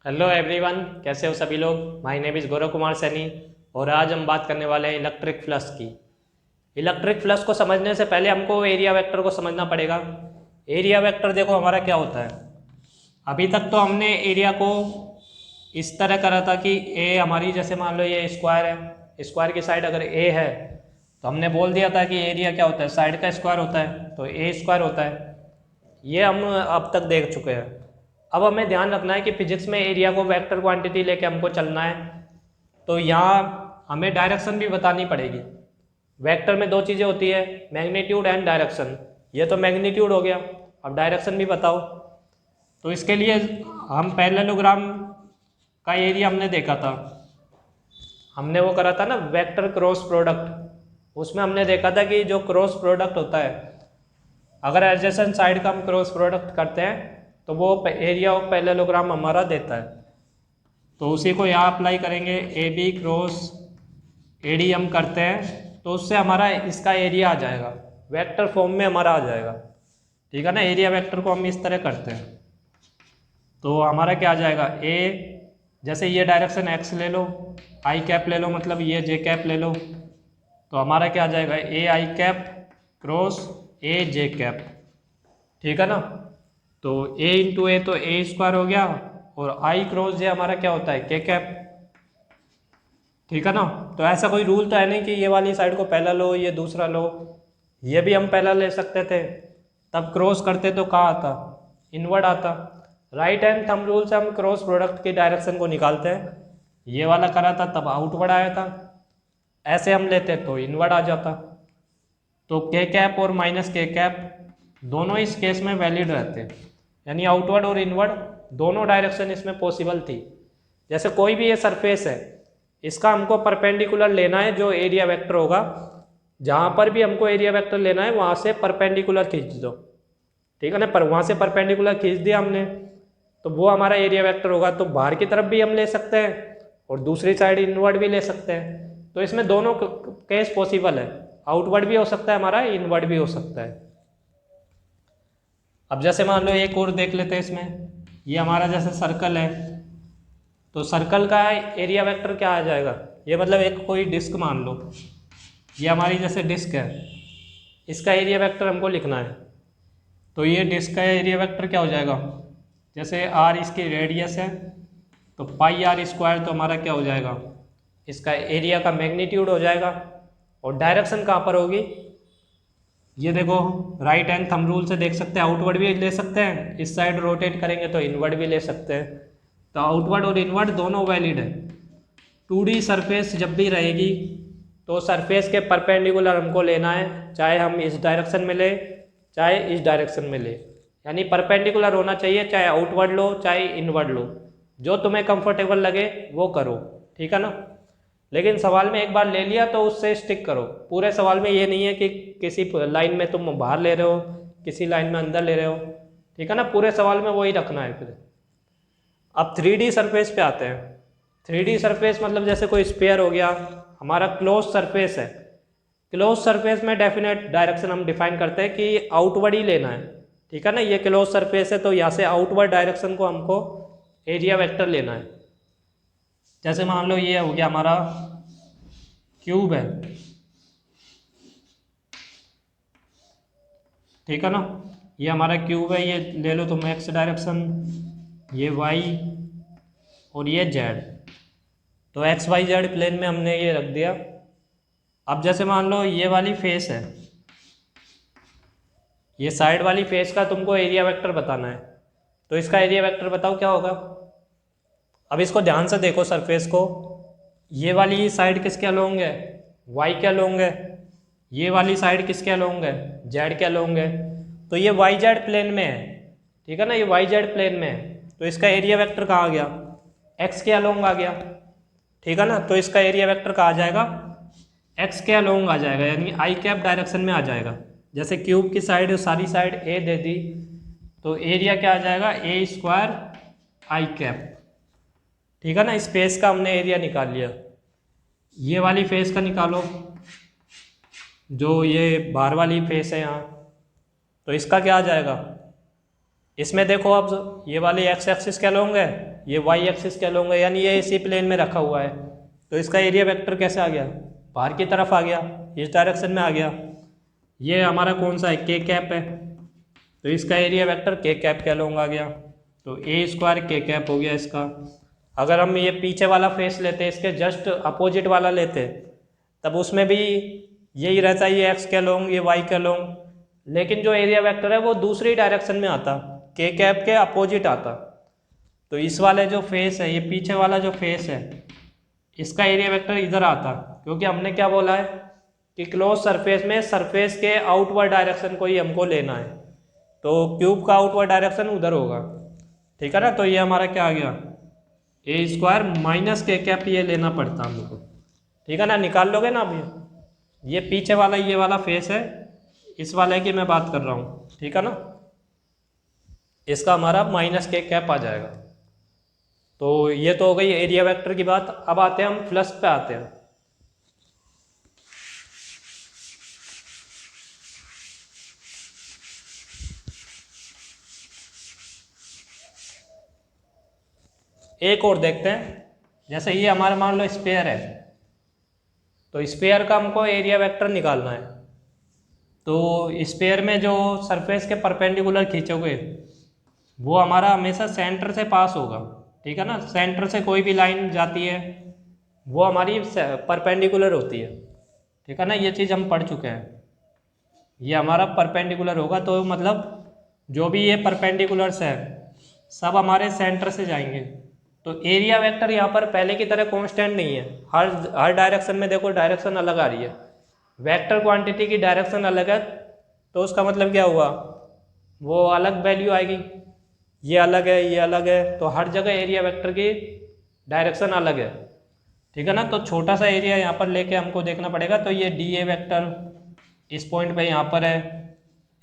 Hello everyone, कैसे हो सभी लोग। My name is Gaurav Kumar Saini और आज हम बात करने वाले हैं इलेक्ट्रिक फ्लक्स की। इलेक्ट्रिक फ्लक्स को समझने से पहले हमको एरिया वेक्टर को समझना पड़ेगा। एरिया वेक्टर देखो हमारा क्या होता है। अभी तक तो हमने एरिया को इस तरह करा था कि ए हमारी, जैसे मान लो ये स्क्वायर है, स्क्वायर की साइड अगर ए है तो हमने बोल दिया था कि एरिया क्या होता है, साइड का स्क्वायर होता है, तो ए स्क्वायर होता है। ये हम अब तक देख चुके हैं। अब हमें ध्यान रखना है कि फिजिक्स में एरिया को वेक्टर क्वांटिटी लेके हमको चलना है, तो यहाँ हमें डायरेक्शन भी बतानी पड़ेगी। वेक्टर में दो चीज़ें होती है, मैग्नीट्यूड एंड डायरेक्शन। ये तो मैग्नीट्यूड हो गया, अब डायरेक्शन भी बताओ। तो इसके लिए हम पैरेललोग्राम का एरिया हमने देखा था, हमने वो करा था ना वेक्टर क्रॉस प्रोडक्ट। उसमें हमने देखा था कि जो क्रॉस प्रोडक्ट होता है, अगर एडजेसेंट साइड का हम क्रॉस प्रोडक्ट करते हैं तो वो एरिया ऑफ पैरेललोग्राम हमारा देता है। तो उसी को यहाँ अप्लाई करेंगे, A B cross A D हम करते हैं तो उससे हमारा इसका एरिया आ जाएगा, वेक्टर फॉर्म में हमारा आ जाएगा। ठीक है ना, एरिया वेक्टर को हम इस तरह करते हैं तो हमारा क्या आ जाएगा, ए जैसे ये डायरेक्शन एक्स ले लो, आई कैप ले लो, मतलब ये जे कैप ले लो, तो हमारा क्या आ जाएगा, A I cap cross A J cap. ठीक है ना, तो ए इंटू ए तो ए स्क्वायर हो गया और आई क्रॉस जे हमारा क्या होता है, के कैप। ठीक है ना, तो ऐसा कोई रूल तो है नहीं कि ये वाली साइड को पहला लो ये दूसरा लो, ये भी हम पहला ले सकते थे, तब क्रॉस करते तो कहाँ आता, इनवर्ड आता। राइट हैंड थंब रूल से हम क्रॉस प्रोडक्ट की डायरेक्शन को निकालते हैं, ये वाला करा था तब आउटवर्ड आया था, ऐसे हम लेते तो इनवर्ड आ जाता। तो के कैप और माइनस के कैप दोनों इस केस में वैलिड रहते हैं, यानी आउटवर्ड और इनवर्ड दोनों डायरेक्शन इसमें पॉसिबल थी। जैसे कोई भी ये सरफेस है, इसका हमको परपेंडिकुलर लेना है जो एरिया वेक्टर होगा, जहाँ पर भी हमको एरिया वेक्टर लेना है वहाँ से परपेंडिकुलर खींच दो। ठीक है ना, पर वहाँ से परपेंडिकुलर खींच दिया हमने तो वो हमारा एरिया वेक्टर होगा। तो बाहर की तरफ भी हम ले सकते हैं और दूसरी साइड इनवर्ड भी ले सकते हैं, तो इसमें दोनों केस पॉसिबल है, आउटवर्ड भी हो सकता है हमारा, इनवर्ड भी हो सकता है। अब जैसे मान लो एक और देख लेते हैं इसमें, ये हमारा जैसे सर्कल है, तो सर्कल का एरिया वेक्टर क्या आ जाएगा, ये मतलब एक कोई डिस्क मान लो, ये हमारी जैसे डिस्क है, इसका एरिया वेक्टर हमको लिखना है, तो ये डिस्क का एरिया वेक्टर क्या हो जाएगा, जैसे आर इसकी रेडियस है तो पाई आर स्क्वायर, तो हमारा क्या हो जाएगा, इसका एरिया का मैग्नीट्यूड हो जाएगा। और डायरेक्शन कहाँ पर होगी, ये देखो राइट हैंड थंब रूल से देख सकते हैं, आउटवर्ड भी ले सकते हैं, इस साइड रोटेट करेंगे तो इनवर्ड भी ले सकते हैं। तो आउटवर्ड और इनवर्ड दोनों वैलिड है। 2D सरफेस जब भी रहेगी तो सरफेस के परपेंडिकुलर हमको लेना है, चाहे हम इस डायरेक्शन में ले चाहे इस डायरेक्शन में ले, यानी परपेंडिकुलर होना चाहिए, चाहे आउटवर्ड लो चाहे इनवर्ड लो, जो तुम्हें कंफर्टेबल लगे वो करो। ठीक है ना, लेकिन सवाल में एक बार ले लिया तो उससे स्टिक करो। पूरे सवाल में ये नहीं है कि किसी लाइन में तुम बाहर ले रहे हो, किसी लाइन में अंदर ले रहे हो। ठीक है ना, पूरे सवाल में वही रखना है फिर। अब 3D सरफेस पे आते हैं। 3D सरफेस मतलब जैसे कोई स्पेयर हो गया, हमारा क्लोज सरफेस है। क्लोज सरफेस में डेफिनेट डायरेक्शन हम डिफाइन करते हैं कि आउटवर्ड ही लेना है। ठीक है ना, ये क्लोज सरफेस है तो यहाँ से आउटवर्ड डायरेक्शन को हमको एरिया वेक्टर लेना है। जैसे मान लो ये हो गया हमारा क्यूब है, ठीक है ना, ये हमारा क्यूब है, ये ले लो तुम एक्स डायरेक्शन, ये वाई और ये जेड, तो एक्स वाई जेड प्लेन में हमने ये रख दिया। अब जैसे मान लो ये वाली फेस है, ये साइड वाली फेस का तुमको एरिया वेक्टर बताना है, तो इसका एरिया वेक्टर बताओ क्या होगा। अब इसको ध्यान से देखो सरफेस को, ये वाली साइड किसके अलोंग है, वाई के अलोंग है, ये वाली साइड किसके अलोंग है, जेड के अलोंग है, तो ये वाई जेड प्लेन में है। ठीक है ना, ये वाई जेड प्लेन में है, तो इसका एरिया वेक्टर कहाँ आ गया, एक्स के अलोंग आ गया। ठीक है ना, तो इसका एरिया वेक्टर कहाँ आ जाएगा, एक्स के अलोंग आ जाएगा, यानी आई कैप डायरेक्शन में आ जाएगा। जैसे क्यूब की साइड सारी साइड ए दे दी तो एरिया क्या आ जाएगा, ए स्क्वायर आई कैप। ठीक है ना, स्पेस का हमने एरिया निकाल लिया। ये वाली फेस का निकालो, जो ये बाहर वाली फेस है यहाँ, तो इसका क्या आ जाएगा, इसमें देखो अब ये वाली एक्स एक्सिस क्या लोंग है, ये वाई एक्सिस के अलोंग है, यानी ये इसी प्लेन में रखा हुआ है। तो इसका एरिया वेक्टर कैसे आ गया, बाहर की तरफ आ गया, इस डायरेक्शन में आ गया। ये हमारा कौन सा है, के कैप है, तो इसका एरिया वेक्टर के कैप के अलोंग आ गया। तो ए स्क्वायर के कैप हो गया इसका। अगर हम ये पीछे वाला फेस लेते, इसके जस्ट अपोजिट वाला लेते, तब उसमें भी यही रहता है, ये एक्स के अलोंग, ये वाई के अलोंग, लेकिन जो एरिया वेक्टर है वो दूसरी डायरेक्शन में आता, के कैप के अपोजिट आता। तो इस वाले जो फेस है, ये पीछे वाला जो फेस है, इसका एरिया वेक्टर इधर आता, क्योंकि हमने क्या बोला है कि क्लोज सरफेस में सरफेस के आउटवर्ड डायरेक्शन को ही हमको लेना है, तो क्यूब का आउटवर्ड डायरेक्शन उधर होगा, ठीक है ना। तो ये हमारा क्या आ गया, ए स्क्वायर माइनस के कैप, ये लेना पड़ता हमको, ठीक है ना। निकाल लोगे ना अभी, ये पीछे वाला ये वाला फेस है, इस वाले की मैं बात कर रहा हूँ, ठीक है ना। इसका हमारा माइनस के कैप आ जाएगा। तो ये तो हो गई एरिया वेक्टर की बात। अब आते हैं हम फ्लक्स पे आते हैं। एक और देखते हैं, जैसे ये हमारा मान लो स्फीयर है, तो स्फीयर का हमको एरिया वेक्टर निकालना है। तो स्फीयर में जो सरफेस के परपेंडिकुलर खींचोगे वो हमारा हमेशा सेंटर से पास होगा, ठीक है ना। सेंटर से कोई भी लाइन जाती है वो हमारी परपेंडिकुलर होती है, ठीक है ना। ये चीज़ हम पढ़ चुके हैं, ये हमारा परपेंडिकुलर होगा। तो मतलब जो भी ये परपेंडिकुलर्स है सब हमारे सेंटर से जाएंगे। तो एरिया वेक्टर यहाँ पर पहले की तरह कांस्टेंट नहीं है, हर डायरेक्शन में देखो डायरेक्शन अलग आ रही है, वेक्टर क्वांटिटी की डायरेक्शन अलग है, तो उसका मतलब क्या हुआ, वो अलग वैल्यू आएगी। ये अलग है, ये अलग है, तो हर जगह एरिया वेक्टर की डायरेक्शन अलग है, ठीक है ना। तो छोटा सा एरिया यहाँ पर लेके हमको देखना पड़ेगा। तो ये डी ए वेक्टर इस पॉइंट पे यहाँ पर है,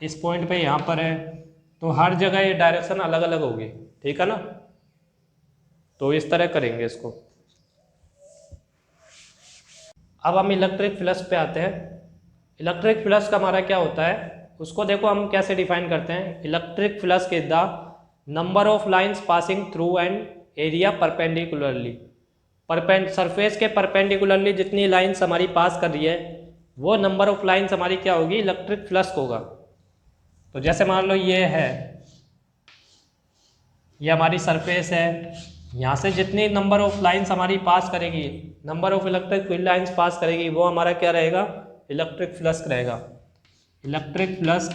इस पॉइंट पे यहाँ पर है, तो हर जगह ये डायरेक्शन अलग अलग होगी, ठीक है ना। तो इस तरह करेंगे इसको। अब हम इलेक्ट्रिक फ्लक्स पे आते हैं। इलेक्ट्रिक फ्लक्स का हमारा क्या होता है, उसको देखो हम कैसे डिफाइन करते हैं। Electric flux is the number of lines passing through an area perpendicularly. Surface के परपेंडिकुलरली जितनी लाइंस हमारी पास कर रही है वो नंबर ऑफ लाइंस हमारी क्या होगी, इलेक्ट्रिक फ्लक्स होगा। तो जैसे मान लो ये है, ये हमारी सरफेस है, यहाँ से जितनी नंबर ऑफ लाइंस हमारी पास करेगी, number of electric field lines pass करेगी, वो हमारा क्या रहेगा, इलेक्ट्रिक फ्लक्स रहेगा। Electric flux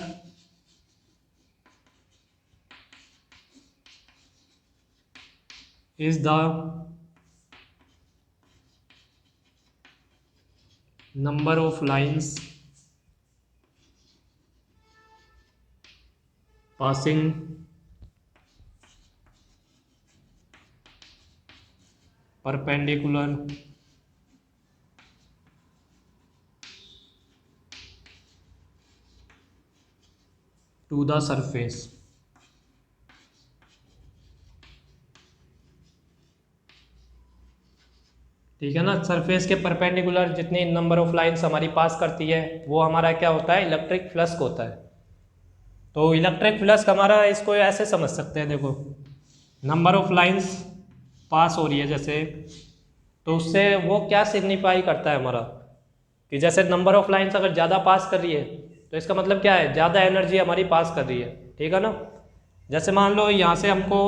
is the number of lines passing perpendicular to the surface। ठीक है ना। सरफेस के परपेंडिकुलर जितनी नंबर ऑफ लाइंस हमारी पास करती है वो हमारा क्या होता है, इलेक्ट्रिक फ्लक्स होता है। तो इलेक्ट्रिक फ्लक्स हमारा, इसको ऐसे समझ सकते हैं, देखो नंबर ऑफ लाइंस पास हो रही है जैसे, तो उससे वो क्या सिग्निफाई करता है हमारा, कि जैसे नंबर ऑफ लाइंस अगर ज़्यादा पास कर रही है तो इसका मतलब क्या है, ज़्यादा एनर्जी हमारी पास कर रही है, ठीक है ना। जैसे मान लो यहाँ से हमको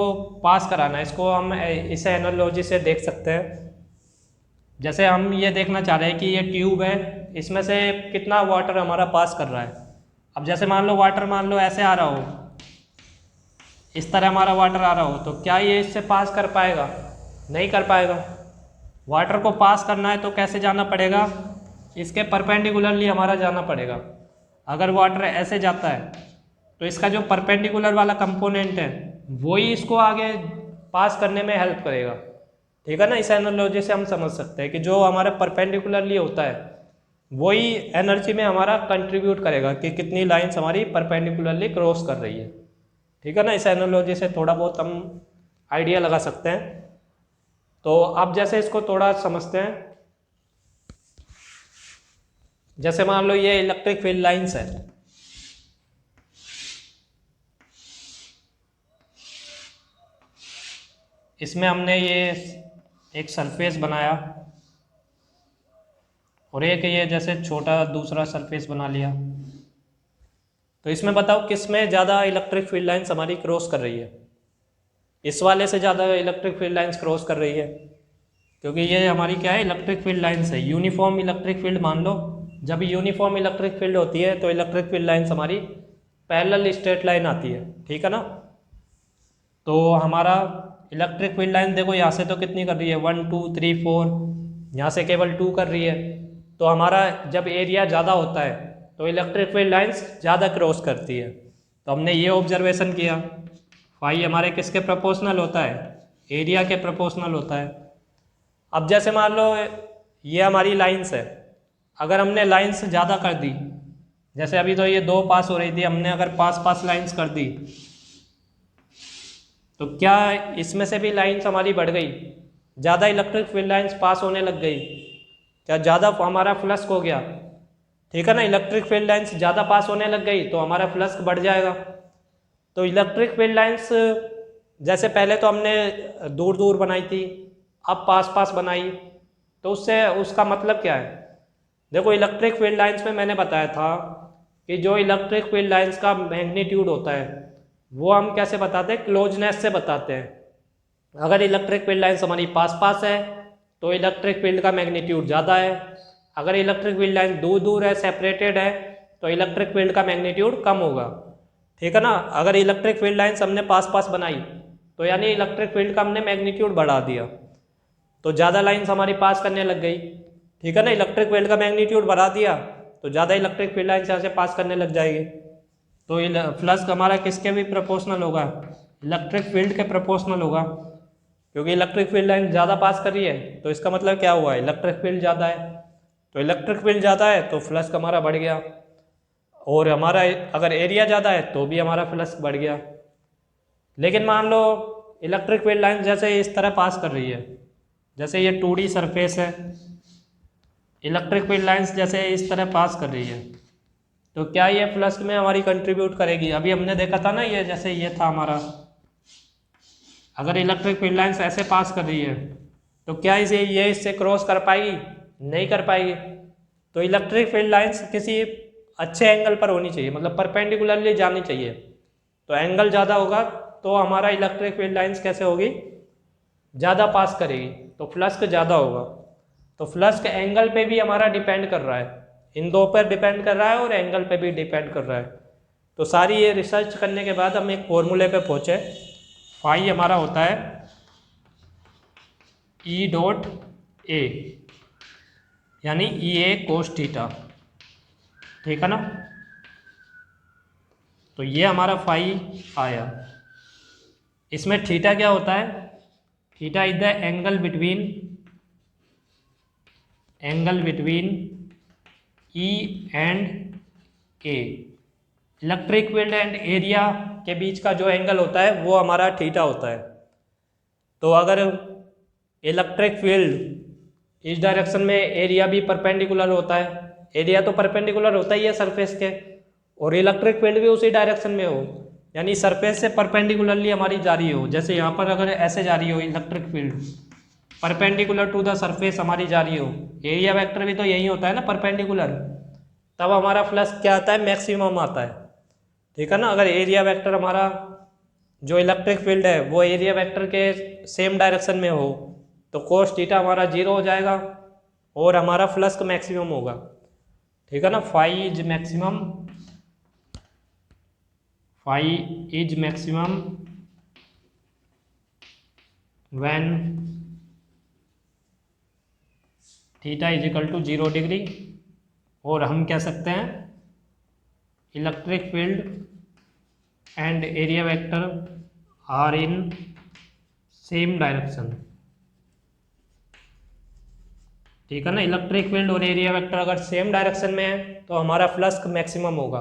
पास कराना है, इसको हम इसे एनालॉजी से देख सकते हैं। जैसे हम ये देखना चाह रहे हैं कि ये ट्यूब है, इसमें से कितना वाटर हमारा पास कर रहा है। अब जैसे मान लो वाटर, मान लो ऐसे आ रहा हो, इस तरह हमारा वाटर आ रहा हो, तो क्या ये इससे पास कर पाएगा, नहीं कर पाएगा। वाटर को पास करना है तो कैसे जाना पड़ेगा, इसके परपेंडिकुलरली हमारा जाना पड़ेगा। अगर वाटर ऐसे जाता है तो इसका जो परपेंडिकुलर वाला कंपोनेंट है वही इसको आगे पास करने में हेल्प करेगा, ठीक है ना। इस एनालॉजी से हम समझ सकते हैं कि जो हमारे परपेंडिकुलरली होता है वही एनर्जी में हमारा कंट्रीब्यूट करेगा कि कितनी लाइंस हमारी परपेंडिकुलरली क्रॉस कर रही है, ठीक है ना। इस एनालॉजी से थोड़ा बहुत हम आइडिया लगा सकते हैं। तो अब जैसे इसको थोड़ा समझते हैं। जैसे मान लो ये इलेक्ट्रिक फील्ड लाइंस है, इसमें हमने ये एक सरफेस बनाया और एक ये जैसे छोटा दूसरा सरफेस बना लिया। तो इसमें बताओ किस में ज़्यादा इलेक्ट्रिक फील्ड लाइंस हमारी क्रॉस कर रही है। इस वाले से ज़्यादा इलेक्ट्रिक फील्ड लाइंस क्रॉस कर रही है, क्योंकि ये हमारी क्या है, इलेक्ट्रिक फील्ड लाइंस है। यूनिफॉर्म इलेक्ट्रिक फील्ड मान लो, जब यूनिफॉर्म इलेक्ट्रिक फील्ड होती है तो इलेक्ट्रिक फील्ड लाइंस हमारी पैरेलल स्ट्रेट लाइन आती है, ठीक है ना। तो हमारा इलेक्ट्रिक फील्ड लाइन देखो यहाँ से तो कितनी कर रही है, 1 2 3 4, यहाँ से केवल 2 कर रही है। तो हमारा जब एरिया ज़्यादा होता है तो इलेक्ट्रिक फील्ड लाइंस ज़्यादा क्रॉस करती है। तो हमने ये ऑब्जर्वेशन किया, फाई हमारे किसके प्रोपोर्शनल होता है, एरिया के प्रोपोर्शनल होता है। अब जैसे मान लो ये हमारी लाइंस है, अगर हमने लाइंस ज़्यादा कर दी, जैसे अभी तो ये 2 पास हो रही थी, हमने अगर पास लाइंस कर दी तो क्या इसमें से भी लाइंस हमारी बढ़ गई, ज़्यादा इलेक्ट्रिक फील्ड लाइंस पास होने लग गई, क्या ज़्यादा हमारा फ्लक्स हो गया, ठीक है ना। इलेक्ट्रिक फील्ड लाइंस ज़्यादा पास होने लग गई तो हमारा फ्लक्स बढ़ जाएगा। तो इलेक्ट्रिक फील्ड लाइंस जैसे पहले तो हमने दूर दूर बनाई थी, अब पास बनाई, तो उससे उसका मतलब क्या है। देखो इलेक्ट्रिक फील्ड लाइंस में मैंने बताया था कि जो इलेक्ट्रिक फील्ड लाइंस का मैग्नीट्यूड होता है वो हम कैसे बताते हैं, क्लोजनेस से बताते हैं। अगर इलेक्ट्रिक फील्ड लाइंस हमारी पास है तो इलेक्ट्रिक फील्ड का मैग्नीट्यूड ज़्यादा है, अगर इलेक्ट्रिक फील्ड लाइन दूर है, सेपरेटेड है, तो इलेक्ट्रिक फील्ड का मैग्नीट्यूड कम होगा, ठीक है ना। अगर इलेक्ट्रिक फील्ड लाइंस हमने पास बनाई तो यानी इलेक्ट्रिक फील्ड का हमने मैग्नीट्यूड बढ़ा दिया, तो ज़्यादा लाइंस हमारी पास करने लग गई, ठीक है ना। इलेक्ट्रिक फील्ड का मैग्नीट्यूड बढ़ा दिया तो ज़्यादा इलेक्ट्रिक फील्ड लाइंस यहाँ से पास करने लग जाएगी। तो फ्लक्स हमारा किसके भी प्रोपोर्शनल होगा, इलेक्ट्रिक फील्ड के प्रोपोर्शनल होगा, क्योंकि इलेक्ट्रिक फील्ड लाइन ज़्यादा पास कर रही है तो इसका मतलब क्या हुआ, इलेक्ट्रिक फील्ड ज़्यादा है। तो इलेक्ट्रिक फील्ड ज़्यादा है तो फ्लक्स हमारा बढ़ गया, और हमारा अगर एरिया ज़्यादा है तो भी हमारा फ्लक्स बढ़ गया। लेकिन मान लो इलेक्ट्रिक फील्ड लाइन जैसे इस तरह पास कर रही है, जैसे ये 2D सरफेस है, इलेक्ट्रिक फील्ड लाइंस जैसे इस तरह पास कर रही है, तो क्या ये फ्लक्स में हमारी कंट्रीब्यूट करेगी। अभी हमने देखा था ना, ये जैसे ये था हमारा, अगर इलेक्ट्रिक फील्ड लाइंस ऐसे पास कर रही है तो क्या इसे ये इससे क्रॉस कर पाएगी, नहीं कर पाएगी। तो इलेक्ट्रिक फील्ड लाइंस किसी अच्छे एंगल पर होनी चाहिए, मतलब परपेंडिकुलरली जानी चाहिए। तो एंगल ज़्यादा होगा तो हमारा इलेक्ट्रिक फील्ड लाइंस कैसे होगी, ज़्यादा पास करेगी, तो फ्लक्स ज़्यादा होगा। तो फ्लक्स एंगल पे भी हमारा डिपेंड कर रहा है, इन दो पर डिपेंड कर रहा है और एंगल पे भी डिपेंड कर रहा है। तो सारी ये रिसर्च करने के बाद हम एक फॉर्मूले पे पहुँचे, फाई हमारा होता है ई डॉट ए, यानी ई ए कोस थीटा, ठीक है ना। तो ये हमारा फाई आया। इसमें थीटा क्या होता है, theta is the angle between E and A. Electric field and area के बीच का जो एंगल होता है वो हमारा थीटा होता है। तो अगर इलेक्ट्रिक फील्ड इस डायरेक्शन में, एरिया भी परपेंडिकुलर होता है, एरिया तो परपेंडिकुलर होता ही है सरफेस के, और इलेक्ट्रिक फील्ड भी उसी डायरेक्शन में हो, यानी सरफेस से परपेंडिकुलरली हमारी जा रही हो। जैसे यहाँ पर अगर ऐसे जा रही हो electric field, perpendicular to the surface हमारी जा रही हो, एरिया वेक्टर भी तो यही होता है ना, परपेंडिकुलर, तब हमारा फ्लक्स क्या आता है, मैक्सिमम आता है, ठीक है ना। अगर एरिया वेक्टर हमारा जो इलेक्ट्रिक फील्ड है वो एरिया वेक्टर के सेम डायरेक्शन में हो तो कोस थीटा हमारा 0 हो जाएगा और हमारा फ्लक्स मैक्सिमम होगा, ठीक है ना। Phi is maximum when theta is equal to 0 degree, और हम कह सकते हैं electric field and area vector are in same direction, ठीक है ना। इलेक्ट्रिक फील्ड और एरिया वेक्टर अगर सेम डायरेक्शन में है तो हमारा फ्लक्स मैक्सिमम होगा,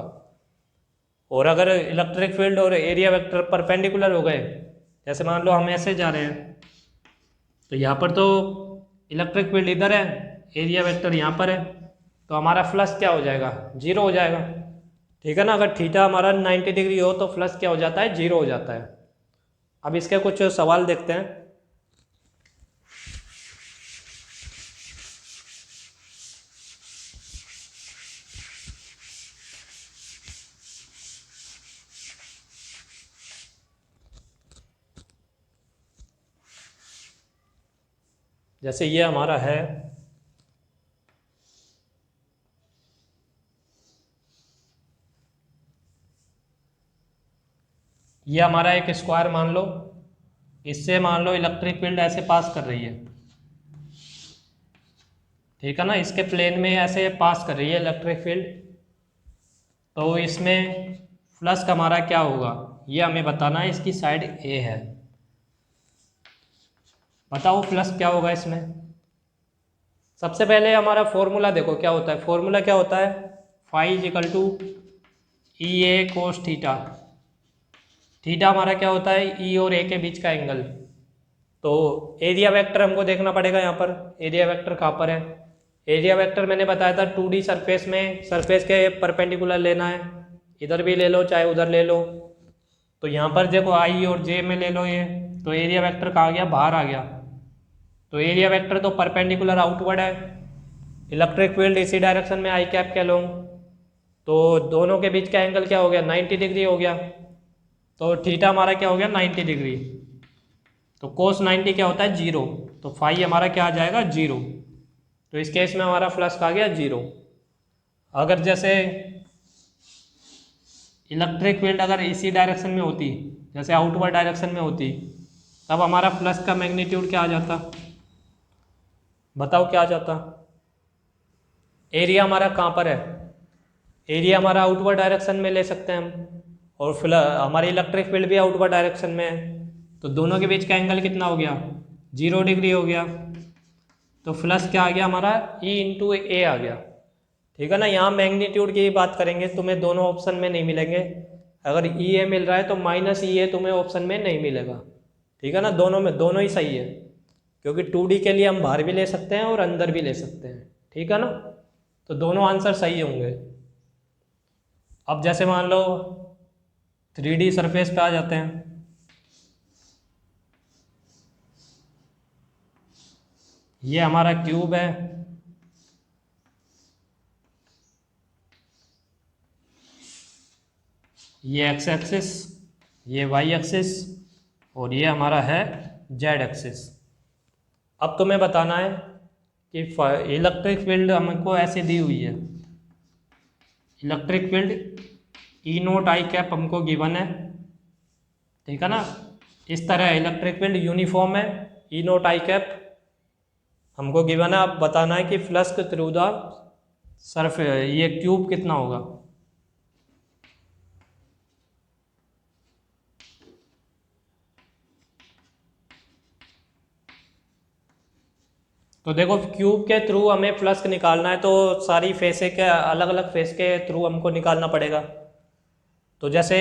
और अगर इलेक्ट्रिक फील्ड और एरिया वेक्टर परपेंडिकुलर हो गए, जैसे मान लो हम ऐसे जा रहे हैं तो यहाँ पर तो इलेक्ट्रिक फील्ड इधर है, एरिया वेक्टर यहाँ पर है, तो हमारा फ्लक्स क्या हो जाएगा, 0 हो जाएगा, ठीक है ना। अगर थीटा हमारा 90 डिग्री हो तो फ्लक्स क्या हो जाता है, 0 हो जाता है। अब इसके कुछ सवाल देखते हैं। जैसे ये हमारा है, ये हमारा एक स्क्वायर मान लो, इससे मान लो इलेक्ट्रिक फील्ड ऐसे पास कर रही है, ठीक है ना, इसके प्लेन में ऐसे पास कर रही है इलेक्ट्रिक फील्ड। तो इसमें फ्लक्स हमारा क्या होगा ये हमें बताना है। इसकी साइड ए है, बताओ फ्लक्स क्या होगा इसमें। सबसे पहले हमारा फॉर्मूला देखो क्या होता है, फॉर्मूला क्या होता है, phi is equal to E A cos theta. Theta हमारा क्या होता है, ई और ए के बीच का एंगल। तो एरिया वेक्टर हमको देखना पड़ेगा यहाँ पर, एरिया वेक्टर कहाँ पर है। एरिया वेक्टर मैंने बताया था 2D सरफेस में, सरफेस के परपेंडिकुलर लेना है, इधर भी ले लो चाहे उधर ले लो। तो यहाँ पर देखो आई और जे में ले लो ये, तो एरिया वेक्टर कहाँ आ गया, बाहर आ गया। तो एरिया वेक्टर तो परपेंडिकुलर आउटवर्ड है, इलेक्ट्रिक फील्ड इसी डायरेक्शन में आई कैप के लूँ, तो दोनों के बीच का एंगल क्या हो गया, 90 डिग्री हो गया। तो थीटा हमारा क्या हो गया, 90 डिग्री। तो कोस 90 क्या होता है, 0। तो फाई हमारा क्या आ जाएगा, 0। तो इस केस में हमारा फ्लक्स आ गया 0। अगर जैसे इलेक्ट्रिक फील्ड अगर इसी डायरेक्शन में होती, जैसे आउटवर्ड डायरेक्शन में होती, तब हमारा फ्लक्स का मैग्नीट्यूड क्या आ जाता, बताओ क्या आ जाता। एरिया हमारा कहाँ पर है, एरिया हमारा आउटवर्ड डायरेक्शन में ले सकते हैं हम, और हमारी इलेक्ट्रिक फील्ड भी आउटवर्ड डायरेक्शन में है। तो दोनों के बीच का एंगल कितना हो गया, 0 डिग्री हो गया। तो फ्लक्स क्या आ गया हमारा, E इंटू ए आ गया, ठीक है ना। यहाँ मैग्नीट्यूड की बात करेंगे, तुम्हें दोनों ऑप्शन में नहीं मिलेंगे। अगर ई ए मिल रहा है तो माइनस ई ए तुम्हें ऑप्शन में नहीं मिलेगा, ठीक है ना। दोनों में दोनों ही सही है, क्योंकि 2D के लिए हम बाहर भी ले सकते हैं और अंदर भी ले सकते हैं, ठीक है ना। तो दोनों आंसर सही होंगे। अब जैसे मान लो 3D सरफेस पे आ जाते हैं। ये हमारा क्यूब है, ये एक्स एक्सिस, ये वाई एक्सिस, और ये हमारा है जेड एक्सिस। अब तुम्हें बताना है कि इलेक्ट्रिक फील्ड हमको ऐसे दी हुई है, इलेक्ट्रिक फील्ड ई नोट आई कैप हमको गिवन है, ठीक है ना। इस तरह इलेक्ट्रिक फील्ड यूनिफॉर्म है, ई नोट आई कैप हमको गिवन है। अब बताना है कि फ्लक्स थ्रू द सरफ ये क्यूब कितना होगा। तो देखो क्यूब के थ्रू हमें फ्लक्स निकालना है, तो सारी फेसे के अलग अलग फेस के थ्रू हमको निकालना पड़ेगा। तो जैसे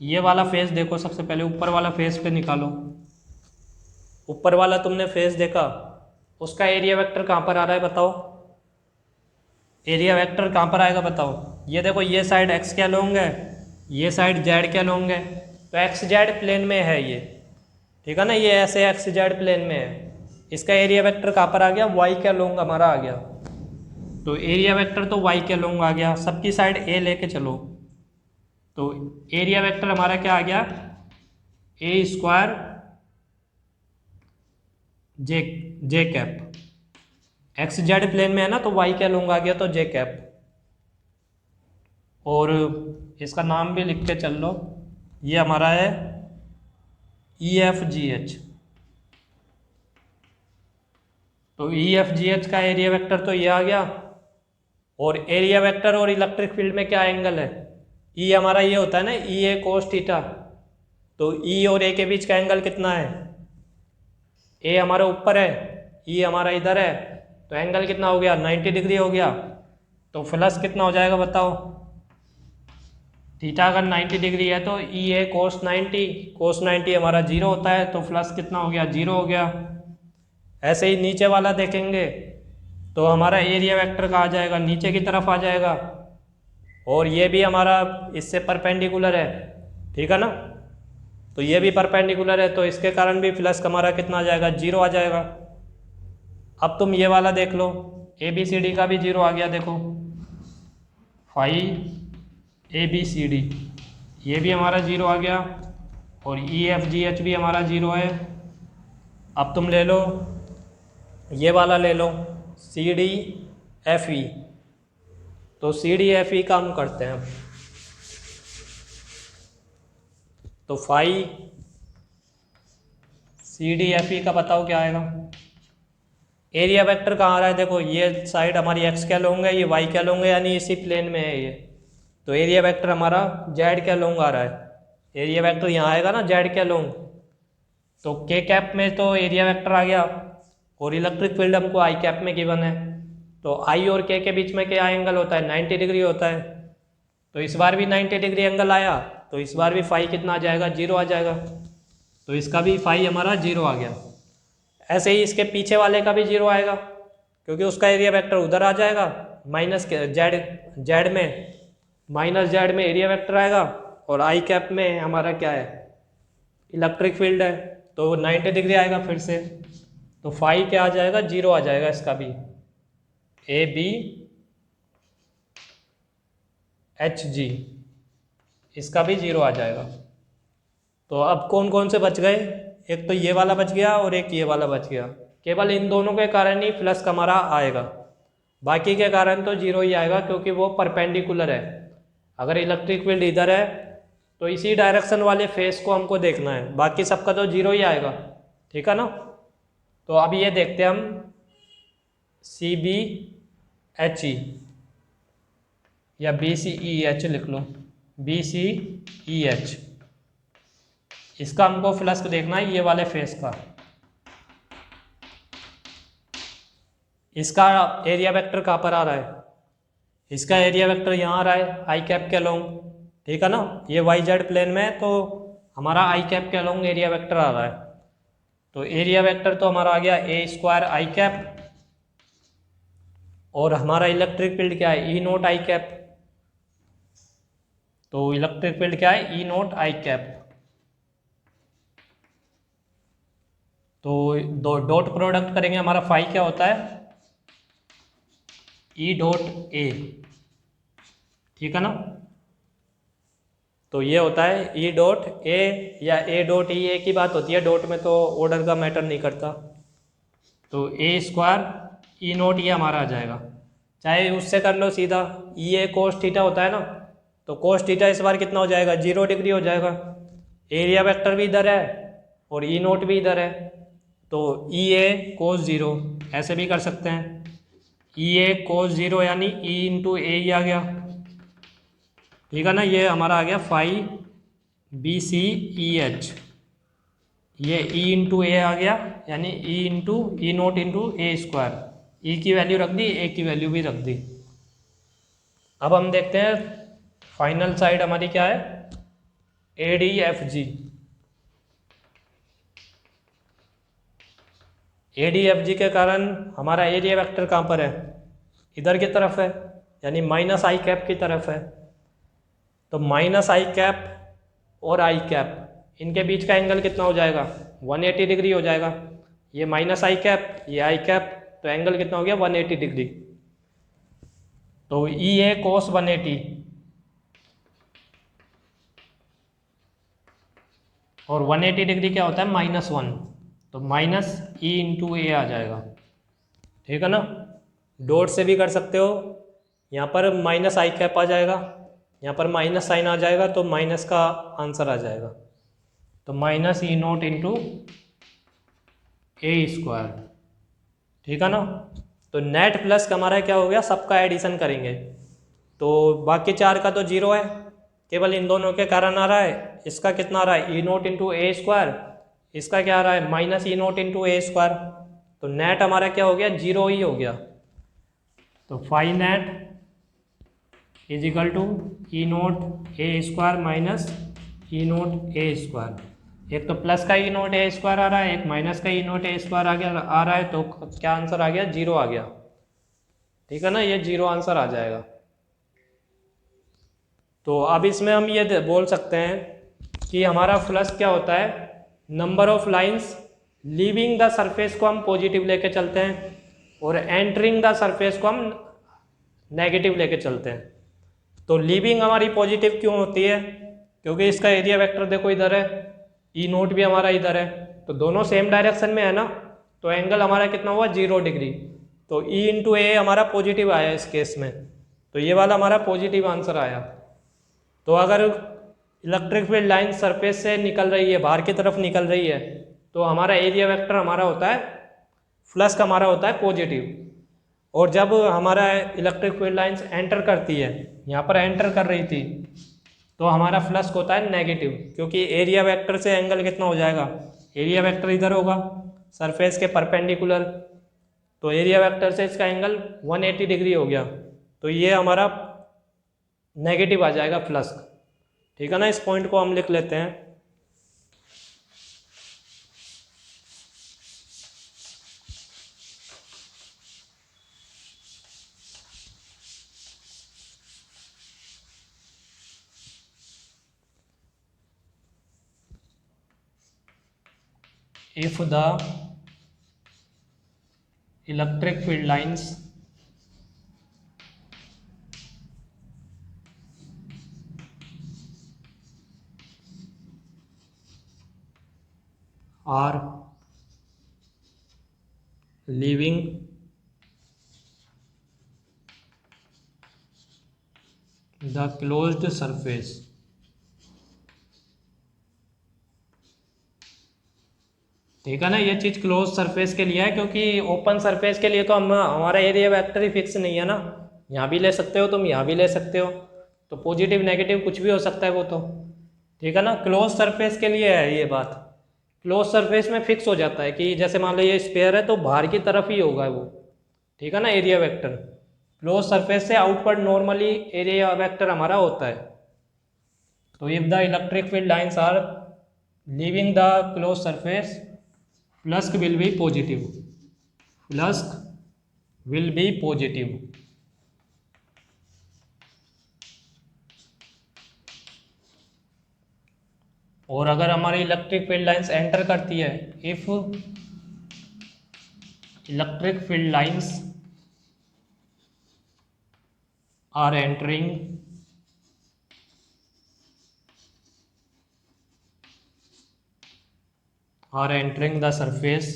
ये वाला फेस देखो, सबसे पहले ऊपर वाला फेस पे निकालो। ऊपर वाला तुमने फेस देखा, उसका एरिया वेक्टर कहाँ पर आ रहा है बताओ, एरिया वेक्टर कहाँ पर आएगा बताओ। ये देखो ये साइड एक्स के अलोंग है, ये साइड जेड के अलोंग है, तो एक्स जेड प्लेन में है ये, ठीक है ना। ये ऐसे एक्स जेड प्लेन में है, इसका एरिया वेक्टर कहाँ पर आ गया, वाई के अलोंग हमारा आ गया। तो एरिया वेक्टर तो वाई के अलोंग आ गया, सबकी साइड ए लेके चलो। तो एरिया वेक्टर हमारा क्या आ गया, ए स्क्वायर जे जे कैप, एक्स जेड प्लेन में है ना, तो वाई के अलोंग आ गया, तो जे कैप। और इसका नाम भी लिख के चल लो, ये हमारा है ई एफ जी एच। तो ई एफ जी एच का एरिया वेक्टर तो ये आ गया। और एरिया वेक्टर और इलेक्ट्रिक फील्ड में क्या एंगल है, ई हमारा ये होता है ना, ई ए कोस थीटा। तो ई और ए के बीच का एंगल कितना है, ए हमारा ऊपर है, ई हमारा इधर है, तो एंगल कितना हो गया, 90 डिग्री हो गया। तो फ्लक्स कितना हो जाएगा बताओ, थीटा अगर 90 डिग्री है तो ई ए कोस 90, कोस 90 हमारा 0 होता है, तो फ्लक्स कितना हो गया, 0 हो गया। ऐसे ही नीचे वाला देखेंगे तो हमारा एरिया वेक्टर का आ जाएगा, नीचे की तरफ आ जाएगा, और ये भी हमारा इससे परपेंडिकुलर है, ठीक है ना। तो ये भी परपेंडिकुलर है, तो इसके कारण भी फ्लक्स हमारा कितना आ जाएगा, 0 आ जाएगा। अब तुम ये वाला देख लो, ए बी सी डी का भी 0 आ गया, देखो phi A B C D, ये भी हमारा 0 आ गया, और ई एफ जी एच भी हमारा 0 है। अब तुम ले लो ये वाला ले लो सी डी एफ ई। तो सी डी एफ ई का हम करते हैं। तो phi C D F E का बताओ क्या आएगा। एरिया वेक्टर कहाँ आ रहा है, देखो ये साइड हमारी एक्स क्या लोंगे, ये वाई क्या लोंगे, यानी इसी प्लेन में है ये। तो एरिया वेक्टर हमारा जेड क्या लोंग आ रहा है। एरिया वेक्टर यहाँ आएगा ना जेड क्या लोंग। तो के कैप में तो एरिया वेक्टर आ गया और इलेक्ट्रिक फील्ड हमको आई कैप में गिवन है। तो आई और के बीच में क्या एंगल होता है, 90 डिग्री होता है। तो इस बार भी 90 डिग्री एंगल आया, तो इस बार भी फाई कितना आ जाएगा, 0 आ जाएगा। तो इसका भी फाई हमारा 0 आ गया। ऐसे ही इसके पीछे वाले का भी 0 आएगा, क्योंकि उसका एरिया वेक्टर उधर आ जाएगा माइनस के जेड में, माइनस जेड में एरिया वेक्टर आएगा और आई कैप में हमारा क्या है, इलेक्ट्रिक फील्ड है। तो 90 डिग्री आएगा फिर से। तो फाई क्या आ जाएगा, 0 आ जाएगा इसका भी। ए बी एच जी, इसका भी 0 आ जाएगा। तो अब कौन कौन से बच गए, एक तो ये वाला बच गया और एक ये वाला बच गया। केवल इन दोनों के कारण ही प्लस का हमारा आएगा, बाकी के कारण तो 0 ही आएगा, क्योंकि वो परपेंडिकुलर है। अगर इलेक्ट्रिक फील्ड इधर है तो इसी डायरेक्शन वाले फेस को हमको देखना है, बाकी सबका तो 0 ही आएगा। ठीक है ना। तो अब ये देखते हैं हम सी बी एच ई या बी सी ई एच लिख लो, बी सी ई एच। इसका हमको फ्लक्स देखना है, ये वाले फेस का। इसका एरिया वेक्टर कहाँ पर आ रहा है, इसका एरिया वेक्टर यहाँ आ रहा है आई कैप के अलोंग। ठीक है ना। ये वाई जेड प्लेन में है, तो हमारा आई कैप के अलोंग एरिया वेक्टर आ रहा है। तो एरिया वेक्टर तो हमारा आ गया ए स्क्वायर आई कैप, और हमारा इलेक्ट्रिक फील्ड क्या है, ई नोट आई कैप। तो इलेक्ट्रिक फील्ड क्या है, ई नोट आई कैप। तो दो डॉट प्रोडक्ट करेंगे, हमारा फाई क्या होता है, ई डॉट ए। ठीक है ना। तो ये होता है ई डॉट ए या ए डॉट ई, एक ही बात होती है, डॉट में तो ऑर्डर का मैटर नहीं करता। तो ए स्क्वायर ई नोट ये हमारा आ जाएगा, चाहे उससे कर लो सीधा। ई ए कोस थीटा होता है ना, तो कोस थीटा इस बार कितना हो जाएगा, 0 डिग्री हो जाएगा। एरिया वेक्टर भी इधर है और ई नोट भी इधर है, तो ई ए कोस 0 ऐसे भी कर सकते हैं। ई ए कोस 0 यानी ई इंटू ए ही आ गया। ठीक है ना। ये हमारा आ गया phi B C E H. ये ई इंटू ए आ गया, यानी E into E naught into A square. E की वैल्यू रख दी, ए की वैल्यू भी रख दी। अब हम देखते हैं फाइनल साइड हमारी क्या है, A D F G. A D F G के कारण हमारा एरिया वेक्टर कहाँ पर है, इधर की तरफ है, यानी माइनस आई कैप की तरफ है। तो माइनस आई कैप और आई कैप, इनके बीच का एंगल कितना हो जाएगा, 180 डिग्री हो जाएगा। ये माइनस आई कैप, ये आई कैप, तो एंगल कितना हो गया, 180 डिग्री। तो ई ए कोस 180 और 180 डिग्री क्या होता है, -1, तो माइनस ई इंटू ए आ जाएगा। ठीक है ना। डॉट से भी कर सकते हो, यहाँ पर माइनस आई कैप आ जाएगा, यहाँ पर माइनस साइन आ जाएगा, तो माइनस का आंसर आ जाएगा। तो minus E naught into A square. ठीक है ना। तो नेट प्लस का हमारा क्या हो गया, सबका एडिशन करेंगे। तो बाकी 4 का तो 0 है, केवल इन दोनों के कारण आ रहा है। इसका कितना आ रहा है, E naught into A square, इसका क्या आ रहा है, minus E naught into A square. तो नेट हमारा क्या हो गया, 0 ही हो गया। तो phi net is equal to E naught A square minus E naught A square. एक तो प्लस का ई नोट ए स्क्वायर आ रहा है, एक माइनस का ई नोट ए स्क्वायर आ रहा है, तो क्या आंसर आ गया, 0 आ गया। ठीक है ना। ये 0 आंसर आ जाएगा। तो अब इसमें हम ये बोल सकते हैं कि हमारा फ्लक्स क्या होता है, number of lines leaving the surface को हम पॉजिटिव लेके चलते हैं और एंटरिंग द सरफेस को हम नेगेटिव लेके चलते हैं। तो लीविंग हमारी पॉजिटिव क्यों होती है, क्योंकि इसका एरिया वेक्टर देखो इधर है, ई नोट भी हमारा इधर है, तो दोनों सेम डायरेक्शन में है ना, तो तो एंगल हमारा कितना हुआ 0 डिग्री। तो E इंटू ए हमारा पॉजिटिव आया इस केस में, तो ये वाला हमारा पॉजिटिव आंसर आया। तो अगर इलेक्ट्रिक फील्ड लाइन सरफेस से निकल रही है, बाहर की तरफ निकल रही है, तो हमारा एरिया वेक्टर हमारा होता है फ्लक्स का हमारा होता है पॉजिटिव। और जब हमारा इलेक्ट्रिक फील्ड लाइंस एंटर करती है, यहाँ पर एंटर कर रही थी, तो हमारा फ्लक्स होता है नेगेटिव, क्योंकि एरिया वेक्टर से एंगल कितना हो जाएगा, एरिया वेक्टर इधर होगा सरफेस के परपेंडिकुलर, तो एरिया वेक्टर से इसका एंगल 180 डिग्री हो गया, तो ये हमारा नेगेटिव आ जाएगा फ्लक्स। ठीक है ना, इस पॉइंट को हम लिख लेते हैं। If the electric field lines are leaving the closed surface, ठीक है ना, ये चीज़ क्लोज सरफेस के लिए है, क्योंकि ओपन सरफेस के लिए तो हम हमारा एरिया वेक्टर ही फिक्स नहीं है ना, यहाँ भी ले सकते हो तुम, यहाँ भी ले सकते हो, तो पॉजिटिव नेगेटिव कुछ भी हो सकता है वो तो। ठीक है ना, क्लोज सरफेस के लिए है ये बात। क्लोज सरफेस में फिक्स हो जाता है कि जैसे मान लो ये स्फीयर है तो बाहर की तरफ ही होगा वो। ठीक है ना, एरिया वेक्टर क्लोज सरफेस से आउटवर्ड नॉर्मली एरिया वेक्टर हमारा होता है। तो if the electric field lines are leaving the close surface, flux will be positive, flux will be positive. और अगर हमारी इलेक्ट्रिक फील्ड लाइंस एंटर करती है, if electric field lines are entering the surface,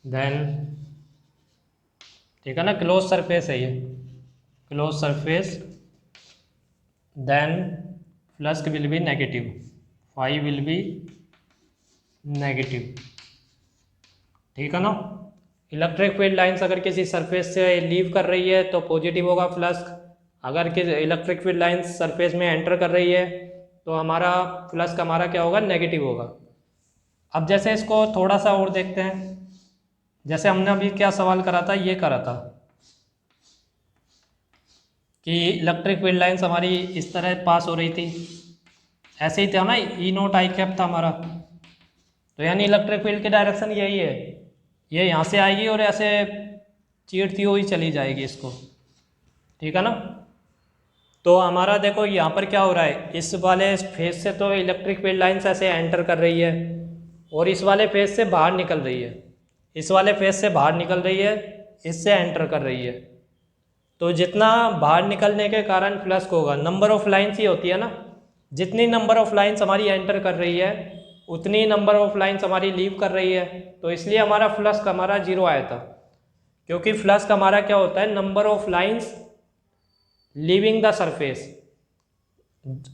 then, ठीक है ना, close surface है ये, close surface, then flux will be negative, phi will be negative. ठीक है ना, इलेक्ट्रिक फील्ड लाइंस अगर किसी सरफेस से लीव कर रही है तो पॉजिटिव होगा फ्लक्स, अगर किसी इलेक्ट्रिक फील्ड लाइंस सरफेस में एंटर कर रही है तो हमारा फ्लक्स का हमारा क्या होगा, नेगेटिव होगा। अब जैसे इसको थोड़ा सा और देखते हैं, जैसे हमने अभी क्या सवाल करा था, ये करा था कि इलेक्ट्रिक फील्ड लाइंस हमारी इस तरह पास हो रही थी, ऐसे ही था ना, ई नोट आई कैप था हमारा, तो यानी इलेक्ट्रिक फील्ड की डायरेक्शन यही है, ये यहाँ से आएगी और ऐसे चीरती हुई चली जाएगी इसको। ठीक है ना, तो हमारा देखो यहाँ पर क्या हो रहा है, इस वाले फेस से तो इलेक्ट्रिक फील्ड लाइंस ऐसे एंटर कर रही है और इस वाले फेस से बाहर निकल रही है, इस वाले फेस से बाहर निकल रही है, इससे एंटर कर रही है। तो जितना बाहर निकलने के कारण फ्लक्स होगा, नंबर ऑफ लाइंस ही होती है ना, जितनी नंबर ऑफ लाइंस हमारी एंटर कर रही है उतनी नंबर ऑफ लाइंस हमारी लीव कर रही है, तो इसलिए हमारा फ्लक्स का हमारा 0 आया था, क्योंकि फ्लक्स का हमारा क्या होता है, number of lines leaving the surface,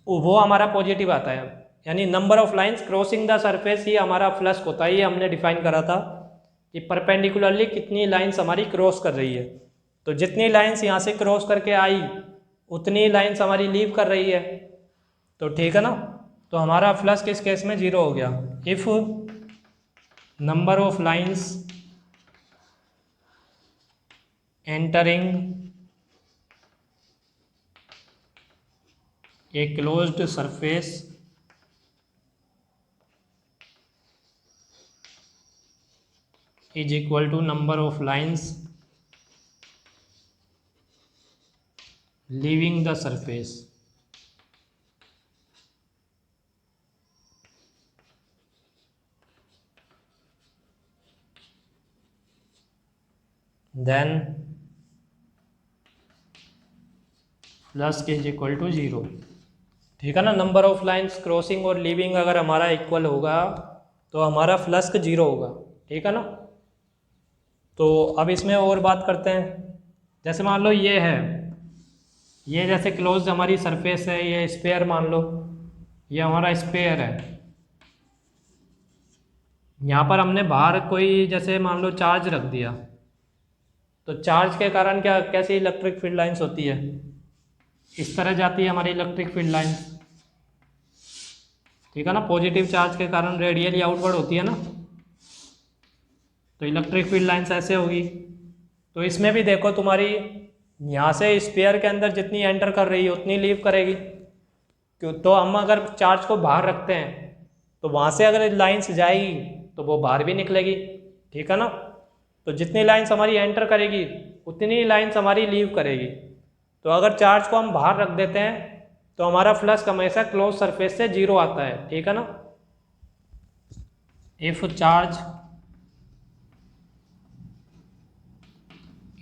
वो हमारा पॉजिटिव आता है, यानी number of lines crossing the surface ही हमारा फ्लक्स होता है। ये हमने डिफाइन करा था कि परपेंडिकुलरली कितनी लाइंस हमारी क्रॉस कर रही है, तो जितनी लाइंस यहाँ से क्रॉस करके आई उतनी लाइंस हमारी लीव कर रही है, तो ठीक है ना, तो हमारा फ्लक्स किस केस में 0 हो गया, if number of lines entering a closed surface is equal to number of lines leaving the surface, then flux is equal to 0। ठीक है ना। नंबर ऑफ लाइंस क्रॉसिंग और लीविंग अगर हमारा इक्वल होगा तो हमारा फ्लक्स 0 होगा। ठीक है ना। तो अब इसमें और बात करते हैं। जैसे मान लो ये है, ये जैसे क्लोज हमारी सरफेस है, ये स्फीयर मान लो, ये हमारा स्फीयर है। यहाँ पर हमने बाहर कोई जैसे मान लो चार्ज रख दिया, तो चार्ज के कारण क्या कैसी इलेक्ट्रिक फील्ड लाइंस होती है, इस तरह जाती है हमारी इलेक्ट्रिक फील्ड लाइंस। ठीक है ना। पॉजिटिव चार्ज के कारण रेडियली आउटवर्ड होती है ना, तो इलेक्ट्रिक फील्ड लाइंस ऐसे होगी। तो इसमें भी देखो तुम्हारी यहाँ से स्फीयर के अंदर जितनी एंटर कर रही है उतनी लीव करेगी। क्यों, तो हम अगर चार्ज को बाहर रखते हैं तो वहाँ से अगर लाइंस जाएगी तो वो बाहर भी निकलेगी। ठीक है ना। तो जितनी लाइंस हमारी एंटर करेगी उतनी लाइंस हमारी लीव करेगी। तो अगर चार्ज को हम बाहर रख देते हैं तो हमारा फ्लक्स हमेशा क्लोज सरफेस से 0 आता है। ठीक है ना। If charge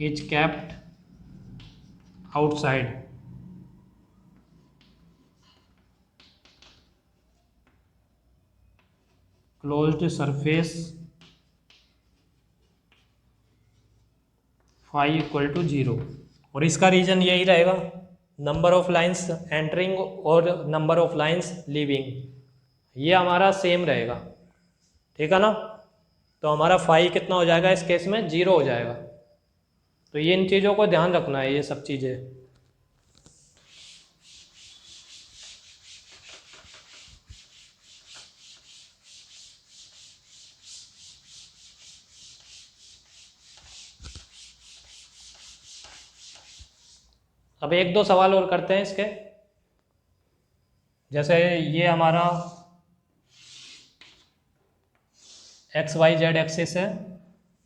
is kept outside closed surface phi equal to 0। और इसका रीजन यही रहेगा, नंबर ऑफ लाइंस एंटरिंग और नंबर ऑफ लाइंस लीविंग, ये हमारा सेम रहेगा। ठीक है ना। तो हमारा फाई कितना हो जाएगा इस केस में, 0 हो जाएगा। तो ये इन चीज़ों को ध्यान रखना है, ये सब चीज़ें। अब एक दो सवाल और करते हैं इसके। जैसे ये हमारा एक्स वाई जेड एक्सिस है,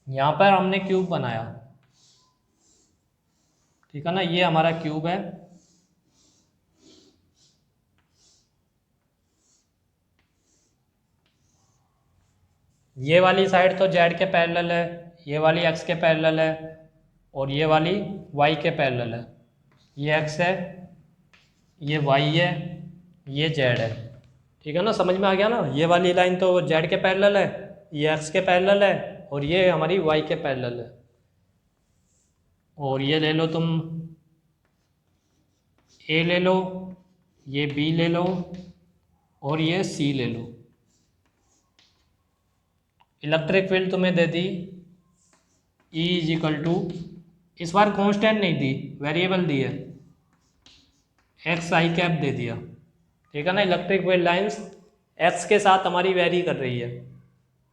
यहाँ पर हमने क्यूब बनाया। ठीक है ना। ये हमारा क्यूब है, ये वाली साइड तो जेड के पैरेलल है, ये वाली एक्स के पैरेलल है, और ये वाली वाई के पैरेलल है। ये एक्स है, ये वाई है, ये जेड है। ठीक है ना। समझ में आ गया ना। ये वाली लाइन तो जेड के पैरेलल है, ये एक्स के पैरेलल है, और ये हमारी वाई के पैरेलल है। और ये ले लो तुम, ए ले लो, ये बी ले लो, और ये सी ले लो। इलेक्ट्रिक फील्ड तुम्हें दे दी E इज इक्वल टू, इस बार कांस्टेंट नहीं दी, वेरिएबल दी है, एक्स आई कैप दे दिया। ठीक है ना। इलेक्ट्रिक फील्ड लाइंस एक्स के साथ हमारी वेरी कर रही है,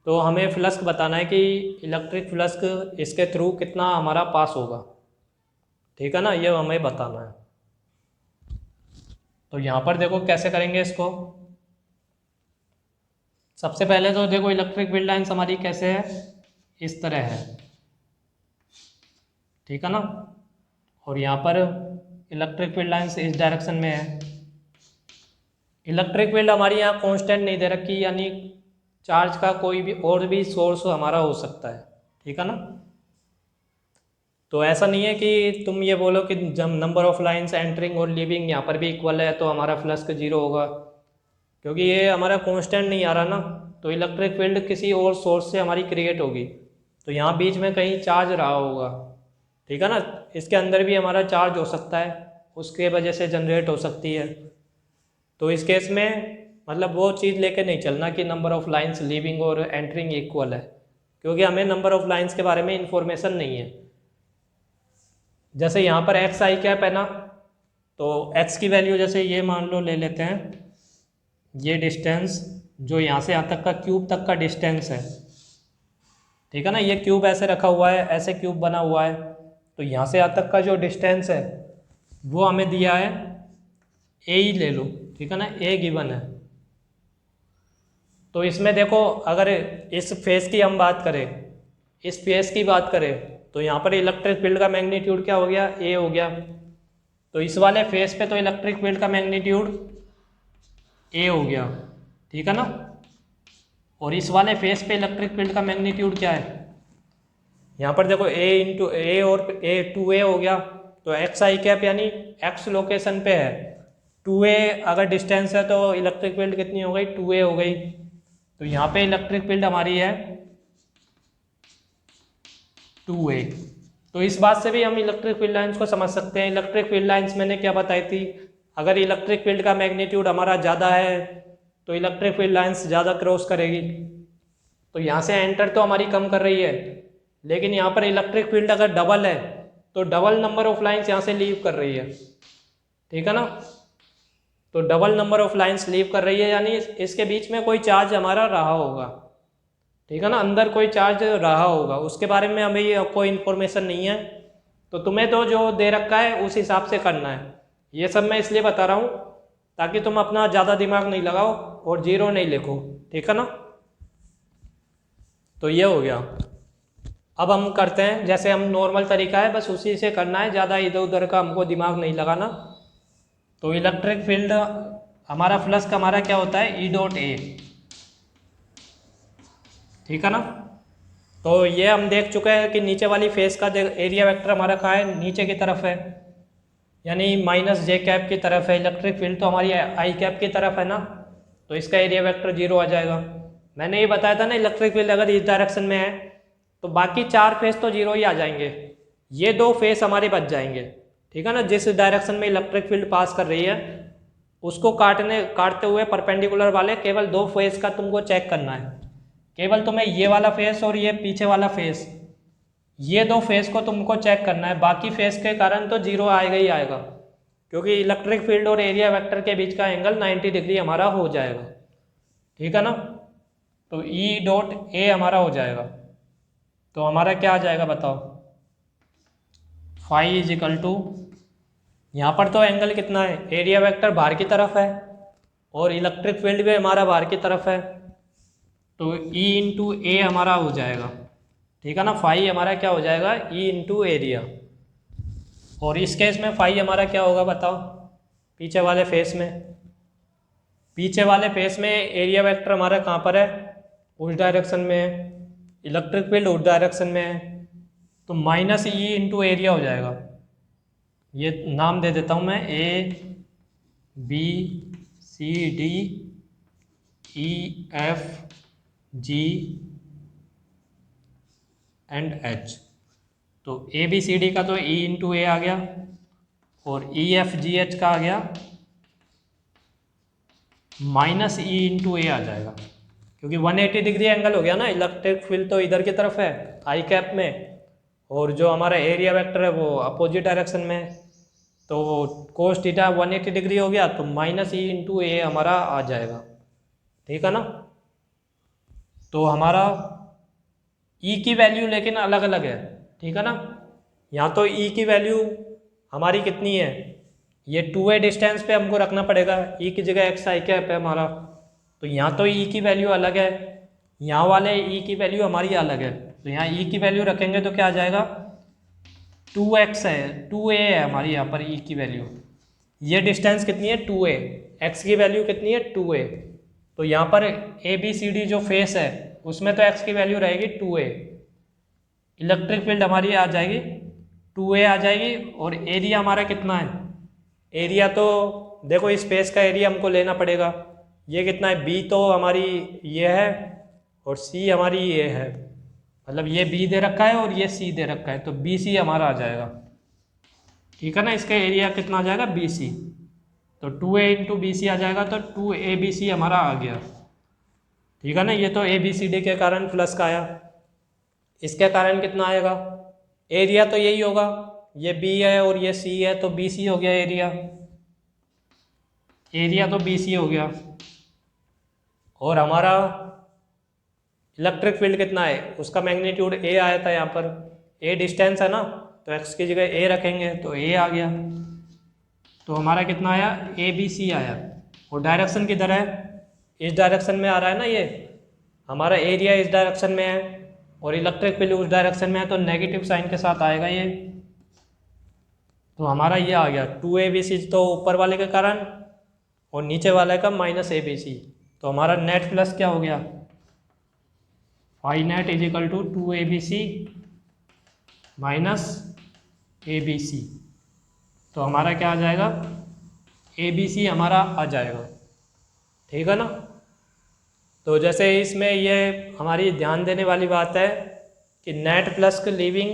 तो हमें फ्लक्स बताना है कि इलेक्ट्रिक फ्लक्स इसके थ्रू कितना हमारा पास होगा। ठीक है ना। ये हमें बताना है। तो यहाँ पर देखो कैसे करेंगे इसको। सबसे पहले तो देखो इलेक्ट्रिक फील्ड लाइंस हमारी कैसे है, इस तरह है। ठीक है ना। और यहाँ पर इलेक्ट्रिक फील्ड लाइंस इस डायरेक्शन में है। इलेक्ट्रिक फील्ड हमारी यहाँ कांस्टेंट नहीं दे रखी, यानी चार्ज का कोई भी और भी सोर्स हमारा हो सकता है। ठीक है ना। तो ऐसा नहीं है कि तुम ये बोलो कि जब नंबर ऑफ लाइंस एंटरिंग और लीविंग यहाँ पर भी इक्वल है तो हमारा फ्लक्स 0 होगा, क्योंकि ये हमारा कांस्टेंट नहीं आ रहा ना। तो इलेक्ट्रिक फील्ड किसी और सोर्स से हमारी क्रिएट होगी, तो यहाँ बीच में कहीं चार्ज रहा होगा। ठीक है ना। इसके अंदर भी हमारा चार्ज हो सकता है, उसके वजह से जनरेट हो सकती है। तो इस केस में मतलब वो चीज़ लेके नहीं चलना कि नंबर ऑफ लाइंस लीविंग और एंटरिंग इक्वल है, क्योंकि हमें नंबर ऑफ लाइंस के बारे में इंफॉर्मेशन नहीं है। जैसे यहाँ पर एक्स आई कैप है ना, तो एक्स की वैल्यू जैसे ये मान लो ले लेते हैं, ये डिस्टेंस जो यहाँ से यहाँ तक का क्यूब तक का डिस्टेंस है। ठीक है ना। ये क्यूब ऐसे रखा हुआ है, ऐसे क्यूब बना हुआ है, तो यहाँ से यहाँ तक का जो डिस्टेंस है वो हमें दिया है, ए ही ले लो। ठीक है ना। ए गिवन है। तो इसमें देखो अगर इस फेस की हम बात करें, इस फेस की बात करें, तो यहाँ पर इलेक्ट्रिक फील्ड का मैग्नीट्यूड क्या हो गया, ए हो गया। तो इस वाले फेस पे तो इलेक्ट्रिक फील्ड का मैग्नीट्यूड ए हो गया। ठीक है ना। और इस वाले फेस पे इलेक्ट्रिक फील्ड का मैग्नीट्यूड क्या है, यहाँ पर देखो ए इंटू ए और ए 2a हो गया। तो एक्स आई कैप यानी एक्स लोकेशन पे है, 2a अगर डिस्टेंस है तो इलेक्ट्रिक फील्ड कितनी हो गई, 2a हो गई। तो यहाँ पे इलेक्ट्रिक फील्ड हमारी है 2a। तो इस बात से भी हम इलेक्ट्रिक फील्ड लाइंस को समझ सकते हैं। इलेक्ट्रिक फील्ड लाइंस मैंने क्या बताई थी, अगर इलेक्ट्रिक फील्ड का मैग्नीट्यूड हमारा ज़्यादा है तो इलेक्ट्रिक फील्ड लाइंस ज़्यादा क्रॉस करेगी। तो यहाँ से एंटर तो हमारी कम कर रही है, लेकिन यहाँ पर इलेक्ट्रिक फील्ड अगर डबल है तो डबल नंबर ऑफ लाइंस यहाँ से लीव कर रही है, ठीक है ना। तो double number of lines leave कर रही है, यानी इसके बीच में कोई चार्ज हमारा रहा होगा, ठीक है ना, अंदर कोई चार्ज रहा होगा, उसके बारे में हमें कोई इन्फॉर्मेशन नहीं है। तो तुम्हें तो जो दे रखा है उस हिसाब से करना है। ये सब मैं इसलिए बता रहा हूँ ताकि तुम अपना ज़्यादा दिमाग नहीं लगाओ और जीरो नहीं लिखो, ठीक है ना। तो ये हो गया। अब हम करते हैं जैसे हम नॉर्मल तरीका है, बस उसी से करना है, ज़्यादा इधर उधर का हमको दिमाग नहीं लगाना। तो इलेक्ट्रिक फील्ड हमारा फ्लक्स का हमारा क्या होता है, E.A, ठीक है ना। तो ये हम देख चुके हैं कि नीचे वाली फेस का एरिया वेक्टर हमारा कहाँ है, नीचे की तरफ है, यानी -j की तरफ है। इलेक्ट्रिक फील्ड तो हमारी I की तरफ है ना, तो इसका एरिया वेक्टर 0 आ जाएगा। मैंने ये बताया था ना, इलेक्ट्रिक फील्ड अगर इस डायरेक्शन में है तो बाकी 4 फेस तो 0 ही आ जाएंगे, ये 2 फेस हमारे बच जाएंगे, ठीक है ना। जिस डायरेक्शन में इलेक्ट्रिक फील्ड पास कर रही है उसको काटते हुए परपेंडिकुलर वाले केवल 2 फेस का तुमको चेक करना है। केवल तुम्हें ये वाला फेस और ये पीछे वाला फेस, ये 2 फेस को तुमको चेक करना है। बाकी फेस के कारण तो 0 आएगा ही आएगा, क्योंकि इलेक्ट्रिक फील्ड और एरिया वेक्टर के बीच का एंगल 90 डिग्री हमारा हो जाएगा, ठीक है ना। तो E.A हमारा हो जाएगा। तो हमारा क्या आ जाएगा बताओ, फाई इज इक्वल टू, यहाँ पर तो एंगल कितना है, एरिया वेक्टर बाहर की तरफ है और इलेक्ट्रिक फील्ड भी हमारा बाहर की तरफ है, तो E/A हमारा हो जाएगा, ठीक है ना। फाई हमारा क्या हो जाएगा, E/एरिया। और इस केस में फाई हमारा क्या होगा बताओ, पीछे वाले फेस में, पीछे वाले फेस में एरिया वेक्टर हमारा कहाँ पर है, उस डायरेक्शन में है, इलेक्ट्रिक फील्ड उस डायरेक्शन में है, तो -E/एरिया हो जाएगा। ये नाम दे देता हूँ मैं, ABCDEFGH। तो ABCD का तो E/A आ गया और EFGH का आ गया -E/A आ जाएगा, क्योंकि 180 डिग्री एंगल हो गया ना। इलेक्ट्रिक फील्ड तो इधर की तरफ है I में, और जो हमारा एरिया वेक्टर है वो अपोजिट डायरेक्शन में है, तो cos थीटा 180 डिग्री हो गया, तो -E/A हमारा आ जाएगा, ठीक है ना। तो हमारा E की वैल्यू लेकिन अलग अलग है, ठीक है ना। यहाँ तो E की वैल्यू हमारी कितनी है, ये 2a डिस्टेंस पे हमको रखना पड़ेगा, E की जगह xi कैप है हमारा, तो यहाँ तो E की वैल्यू अलग है, यहाँ वाले E की वैल्यू हमारी अलग है। तो यहाँ E की वैल्यू रखेंगे तो क्या आ जाएगा, 2x है, 2a है हमारी यहाँ पर E की वैल्यू। ये डिस्टेंस कितनी है, 2a, x की वैल्यू कितनी है, 2a। तो यहाँ पर ABCD जो फेस है उसमें तो x की वैल्यू रहेगी 2a, इलेक्ट्रिक फील्ड हमारी आ जाएगी 2a आ जाएगी, और एरिया हमारा कितना है, एरिया तो देखो इस फेस का एरिया हमको लेना पड़ेगा, ये कितना है, B तो हमारी ये है और C हमारी ये है, मतलब ये B दे रखा है और ये C दे रखा है, तो BC हमारा आ जाएगा, ठीक है ना। इसका एरिया कितना आ जाएगा, BC, तो 2a × BC आ जाएगा, तो 2ABC हमारा आ गया, ठीक है ना। ये तो ABCD के कारण प्लस का आया, इसके कारण कितना आएगा, एरिया तो यही होगा, ये B है और ये C है, तो BC हो गया एरिया, एरिया तो BC हो गया। और हमारा इलेक्ट्रिक फील्ड कितना है, उसका मैग्नीट्यूड A आया था, यहाँ पर A डिस्टेंस है ना, तो x की जगह A रखेंगे तो A आ गया, तो हमारा कितना आया, ABC आया। और डायरेक्शन किधर है, इस डायरेक्शन में आ रहा है ना, ये हमारा एरिया इस डायरेक्शन में है और इलेक्ट्रिक फील्ड उस डायरेक्शन में है, तो नेगेटिव साइन के साथ आएगा ये, तो हमारा ये आ गया 2ABC, तो ऊपर वाले के कारण, और नीचे वाले का -ABC, तो हमारा नेट प्लस क्या हो गया, phi net is equal to 2ABC - ABC। तो हमारा क्या आ जाएगा, ABC हमारा आ जाएगा, ठीक है ना। तो जैसे इसमें ये हमारी ध्यान देने वाली बात है कि नेट प्लस लीविंग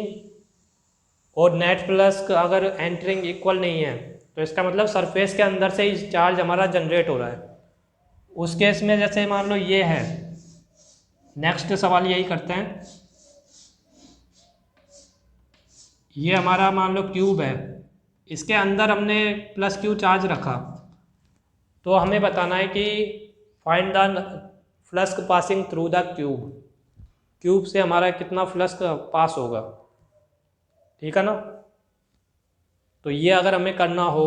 और नेट प्लस अगर एंटरिंग इक्वल नहीं है तो इसका मतलब सरफेस के अंदर से ही चार्ज हमारा जनरेट हो रहा है। उस केस में जैसे मान लो ये है, नेक्स्ट सवाल यही करते हैं, ये हमारा मान लो क्यूब है, इसके अंदर हमने प्लस क्यू चार्ज रखा, तो हमें बताना है कि find the flux passing through the cube, cube से हमारा कितना फ्लक्स पास होगा, ठीक है ना। तो ये अगर हमें करना हो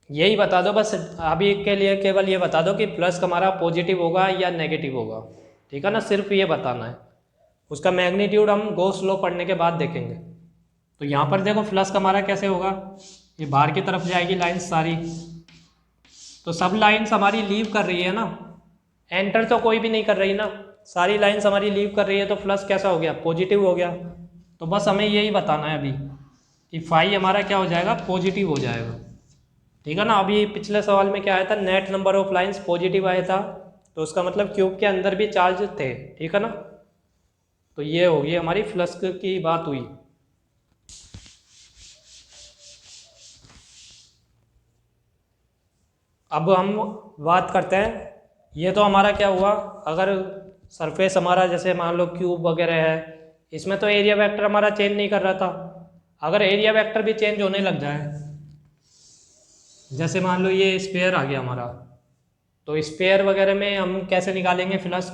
यही बता दो बस, अभी के लिए केवल ये बता दो कि प्लस हमारा पॉजिटिव होगा या नेगेटिव होगा, ठीक है ना, सिर्फ ये बताना है। उसका मैग्नीट्यूड हम गॉस लॉ पढ़ने के बाद देखेंगे। तो यहाँ पर देखो फ्लक्स हमारा कैसे होगा, ये बाहर की तरफ जाएगी लाइंस सारी, तो सब लाइंस हमारी लीव कर रही है ना, एंटर तो कोई भी नहीं कर रही ना, सारी लाइंस हमारी लीव कर रही है, तो फ्लक्स कैसा हो गया, पॉजिटिव हो गया। तो बस हमें यही बताना है अभी कि फाई हमारा क्या हो जाएगा, पॉजिटिव हो जाएगा, ठीक है ना। अभी पिछले सवाल में क्या आया था, net number of lines positive आया था, तो उसका मतलब क्यूब के अंदर भी चार्ज थे, ठीक है ना। तो ये होगी हमारी फ्लक्स की बात हुई। अब हम बात करते हैं, ये तो हमारा क्या हुआ, अगर सरफेस हमारा जैसे मान लो क्यूब वगैरह है, इसमें तो एरिया वेक्टर हमारा चेंज नहीं कर रहा था। अगर एरिया वेक्टर भी चेंज होने लग जाए, जैसे मान लो ये स्फीयर आ गया हमारा, तो स्फीयर वगैरह में हम कैसे निकालेंगे फ्लक्स,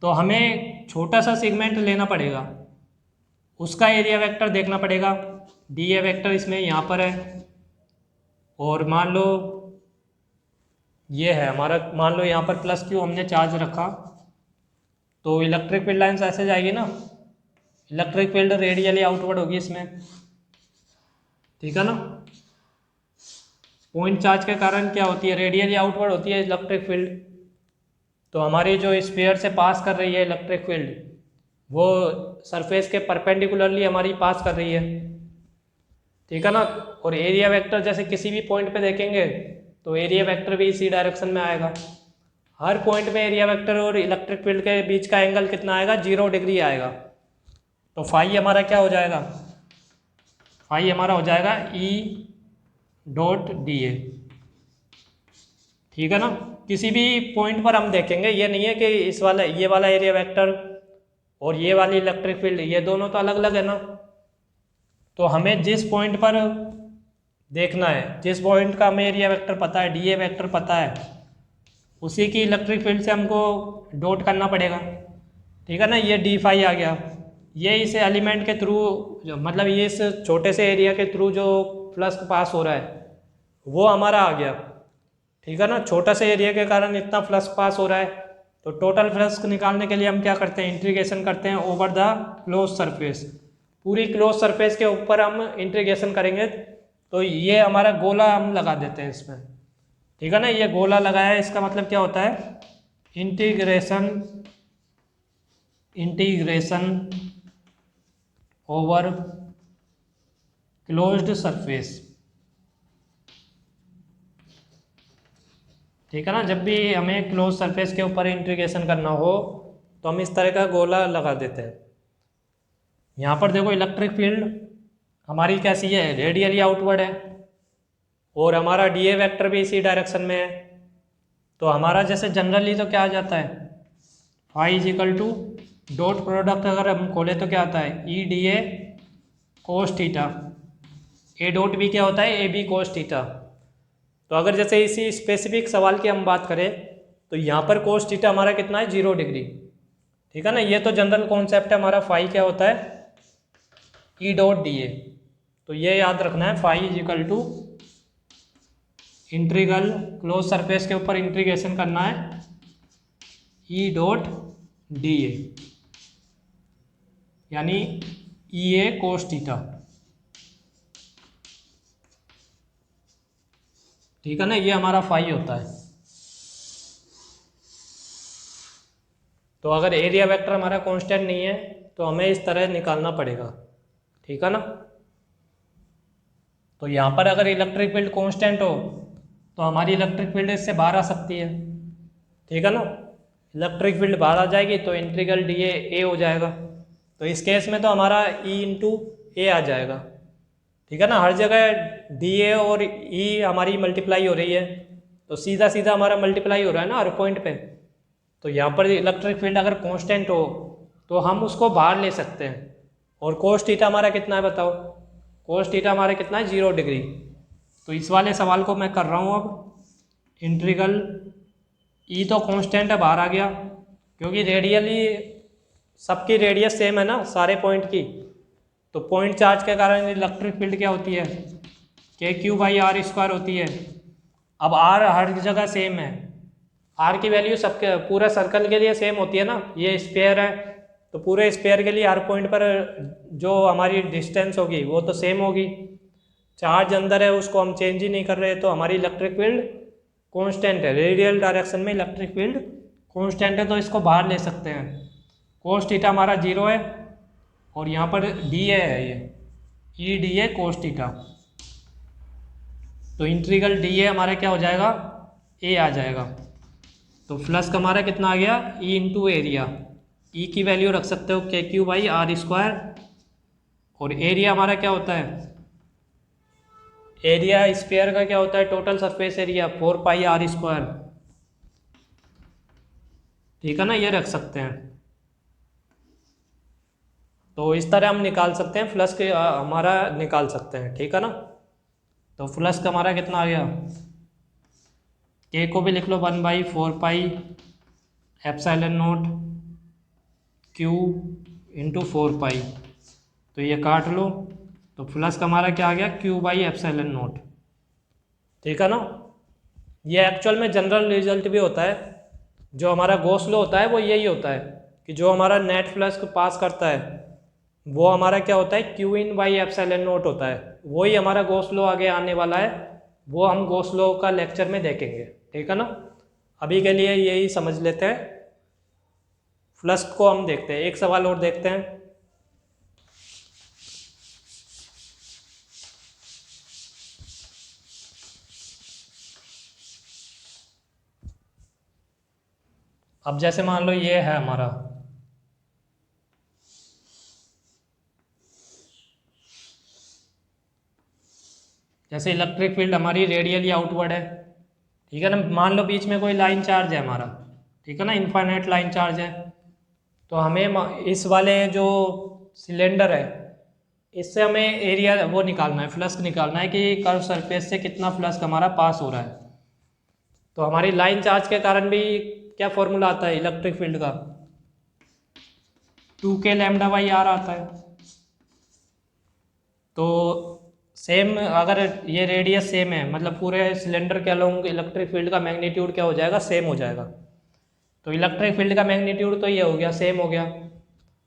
तो हमें छोटा सा सेगमेंट लेना पड़ेगा, उसका एरिया वेक्टर देखना पड़ेगा, डी ए वेक्टर इसमें यहाँ पर है, और मान लो ये है हमारा, मान लो यहाँ पर प्लस क्यू हमने चार्ज रखा, तो इलेक्ट्रिक फील्ड लाइन्स ऐसे जाएगी ना, इलेक्ट्रिक फील्ड रेडियली आउटवर्ड होगी इसमें, ठीक है ना। पॉइंट चार्ज के कारण क्या होती है, रेडियली आउटवर्ड होती है इलेक्ट्रिक फील्ड। तो हमारी जो स्फीयर से पास कर रही है इलेक्ट्रिक फील्ड, वो सरफेस के परपेंडिकुलरली हमारी पास कर रही है, ठीक है ना। और एरिया वेक्टर जैसे किसी भी पॉइंट पे देखेंगे तो एरिया वेक्टर भी इसी डायरेक्शन में आएगा, हर पॉइंट में एरिया वेक्टर और इलेक्ट्रिक फील्ड के बीच का एंगल कितना आएगा, 0 डिग्री आएगा। तो फाई हमारा क्या हो जाएगा, फाई हमारा हो जाएगा ई डॉट डी ए, ठीक है ना। किसी भी पॉइंट पर हम देखेंगे, ये नहीं है कि इस वाला ये वाला एरिया वेक्टर और ये वाली इलेक्ट्रिक फील्ड ये दोनों तो अलग अलग है ना। तो हमें जिस पॉइंट पर देखना है, जिस पॉइंट का हमें एरिया वेक्टर पता है, डी ए वेक्टर पता है, उसी की इलेक्ट्रिक फील्ड से हमको डॉट करना पड़ेगा, ठीक है ना। ये डी फाई आ गया, ये इस एलिमेंट के थ्रू जो मतलब ये इस छोटे से एरिया के थ्रू जो फ्लक्स पास हो रहा है वो हमारा आ गया, ठीक है ना। छोटा से एरिया के कारण इतना फ्लक्स पास हो रहा है, तो टोटल फ्लक्स निकालने के लिए हम क्या करते हैं, इंटीग्रेशन करते हैं ओवर द क्लोज सरफेस, पूरी क्लोज सरफेस के ऊपर हम इंटीग्रेशन करेंगे। तो ये हमारा गोला हम लगा देते हैं इसमें, ठीक है ना। ये गोला लगाया है, इसका मतलब क्या होता है, integration, integration over closed surface, ठीक है ना। जब भी हमें क्लोज सरफेस के ऊपर इंटीग्रेशन करना हो तो हम इस तरह का गोला लगा देते हैं। यहाँ पर देखो इलेक्ट्रिक फील्ड हमारी कैसी है, रेडियली आउटवर्ड है, और हमारा डी ए वेक्टर भी इसी डायरेक्शन में है। तो हमारा जैसे जनरली तो क्या आ जाता है, phi is equal to dot product अगर हम खोले तो क्या आता है, E D A cos theta, A dot भी क्या होता है, ए बी कोस थीटा। तो अगर जैसे इसी स्पेसिफिक सवाल की हम बात करें तो यहाँ पर कोस थीटा हमारा कितना है, 0 डिग्री, ठीक है ना। ये तो जनरल कॉन्सेप्ट है हमारा, फाई क्या होता है, ई डॉट डी ए। तो ये याद रखना है, phi is equal to integral close surface के ऊपर इंटीग्रेशन करना है ई डॉट डी ए, यानी ई ए कोस थीटा, ठीक है ना। ये हमारा फाई होता है। तो अगर एरिया वेक्टर हमारा कांस्टेंट नहीं है तो हमें इस तरह निकालना पड़ेगा, ठीक है ना। तो यहाँ पर अगर इलेक्ट्रिक फील्ड कांस्टेंट हो तो हमारी इलेक्ट्रिक फील्ड इससे बाहर आ सकती है, ठीक है ना। इलेक्ट्रिक फील्ड बाहर आ जाएगी तो इंटीग्रल डी ए हो जाएगा। तो इस केस में तो हमारा ई इंटू ए आ जाएगा, ठीक है ना। हर जगह डी ए और ई हमारी मल्टीप्लाई हो रही है, तो सीधा सीधा हमारा मल्टीप्लाई हो रहा है ना हर पॉइंट पे। तो यहाँ पर इलेक्ट्रिक फील्ड अगर कांस्टेंट हो तो हम उसको बाहर ले सकते हैं। और कोस थीटा हमारा कितना है बताओ, कोस थीटा हमारा कितना है 0 डिग्री। तो इस वाले सवाल को मैं कर रहा हूँ अब इंटीग्रल ई तो कांस्टेंट है बाहर आ गया, क्योंकि रेडियली सबकी रेडियस सेम है ना सारे पॉइंट की। तो पॉइंट चार्ज के कारण इलेक्ट्रिक फील्ड क्या होती है, के क्यू बाई आर स्क्वायर होती है। अब आर हर जगह सेम है, आर की वैल्यू सबके पूरा सर्कल के लिए सेम होती है ना। ये स्फीयर है तो पूरे स्फीयर के लिए हर पॉइंट पर जो हमारी डिस्टेंस होगी वो तो सेम होगी। चार्ज अंदर है उसको हम चेंज ही नहीं कर रहे, तो हमारी इलेक्ट्रिक फील्ड कांस्टेंट है। रेडियल डायरेक्शन में इलेक्ट्रिक फील्ड कांस्टेंट है तो इसको बाहर ले सकते हैं। कोस थीटा हमारा 0 है और यहाँ पर डी ए है, ये ई डी ए कोस थीटा। तो इंटीग्रल डी ए हमारा क्या हो जाएगा, ए आ जाएगा। तो फ्लक्स का हमारा कितना आ गया, ई इंटू एरिया। ई की वैल्यू रख सकते हो के क्यू बाई आर स्क्वायर, और एरिया हमारा क्या होता है, एरिया स्फीयर का क्या होता है, total surface area 4 pi R square, ठीक है ना। ये रख सकते हैं। तो इस तरह हम निकाल सकते हैं फ्लक्स के, हमारा निकाल सकते हैं, ठीक है ना। तो फ्लक्स का हमारा कितना आ गया, के को भी लिख लो 1/4 pi epsilon not Q into 4 पाई। तो ये काट लो, तो फ्लक्स का हमारा क्या आ गया, क्यू बाई एप्सिलॉन नॉट, ठीक है ना। ये एक्चुअल में जनरल रिजल्ट भी होता है। जो हमारा गॉस लॉ होता है वो यही होता है कि जो हमारा नेट फ्लक्स को पास करता है वो हमारा क्या होता है, Q in by epsilon not होता है। वही हमारा गॉस लॉ आगे आने वाला है, वो हम गॉस लॉ का लेक्चर में देखेंगे, ठीक है ना। अभी के लिए यही समझ लेते हैं। फ्लक्स को हम देखते हैं, एक सवाल और देखते हैं। अब जैसे मान लो ये है हमारा, जैसे इलेक्ट्रिक फील्ड हमारी रेडियली आउटवर्ड है, ठीक है ना। मान लो बीच में कोई लाइन चार्ज है हमारा, ठीक है ना, इनफाइनाइट लाइन चार्ज है। तो हमें इस वाले जो सिलेंडर है इससे हमें एरिया वो निकालना है, फ्लक्स निकालना है कि कर्व सरफेस से कितना फ्लक्स हमारा पास हो रहा है। तो हमारी लाइन चार्ज के कारण भी क्या फॉर्मूला आता है इलेक्ट्रिक फील्ड का, 2k लैम्डा बाई आर आता है। तो सेम अगर ये रेडियस सेम है, मतलब पूरे सिलेंडर के अलोंग इलेक्ट्रिक फील्ड का मैग्नीट्यूड क्या हो जाएगा, सेम हो जाएगा। तो इलेक्ट्रिक फील्ड का मैग्नीट्यूड तो ये हो गया, सेम हो गया।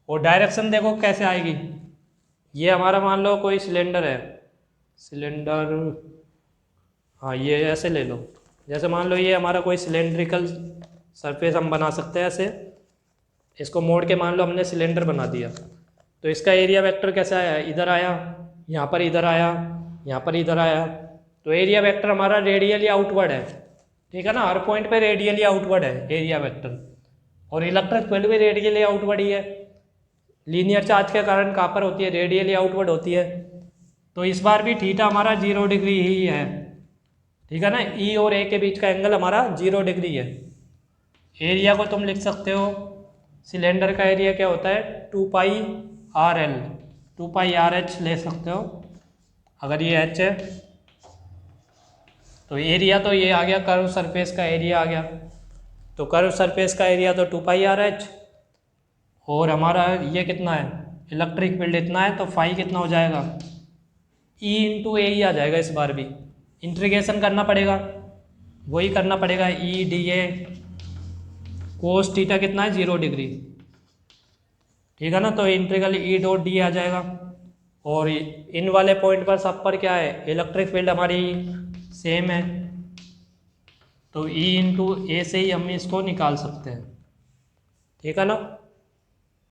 और डायरेक्शन देखो कैसे आएगी, ये हमारा मान लो कोई सिलेंडर है, सिलेंडर, हाँ ये ऐसे ले लो। जैसे मान लो ये हमारा कोई सिलेंड्रिकल सरफेस हम बना सकते हैं ऐसे, इसको मोड़ के मान लो हमने सिलेंडर बना दिया। तो इसका एरिया वेक्टर कैसा आया, इधर आया, यहाँ पर इधर आया, यहाँ पर इधर आया। तो एरिया वेक्टर हमारा रेडियली आउटवर्ड है, ठीक है ना। हर पॉइंट पे रेडियली आउटवर्ड है एरिया वेक्टर, और इलेक्ट्रिक फील्ड भी रेडियली आउटवर्ड ही है। लीनियर चार्ज के कारण कहाँ पर होती है, रेडियली आउटवर्ड होती है। तो इस बार भी थीटा हमारा 0 डिग्री ही है, ठीक है ना। ई और ए के बीच का एंगल हमारा 0 डिग्री है। एरिया को तुम लिख सकते हो, सिलेंडर का एरिया क्या होता है, 2 पाई आर एल, 2 पाई आर एच ले सकते हो अगर ये एच है। तो एरिया तो ये आ गया, कर्व सरफेस का एरिया आ गया। तो कर्व सरफेस का एरिया तो 2 पाई आर एच, और हमारा ये कितना है, इलेक्ट्रिक फील्ड इतना है, तो फाई कितना हो जाएगा, ई इंटू ए ही आ जाएगा। इस बार भी इंटीग्रेशन करना पड़ेगा, वही करना पड़ेगा, ई डी ए कोस थीटा कितना है 0 डिग्री, ठीक है ना। तो इंटीग्रल ई डॉट डी आ जाएगा। और इन वाले पॉइंट पर सब पर क्या है, इलेक्ट्रिक फील्ड हमारी सेम है, तो ई इंटू ए से ही हम इसको निकाल सकते हैं, ठीक है ना।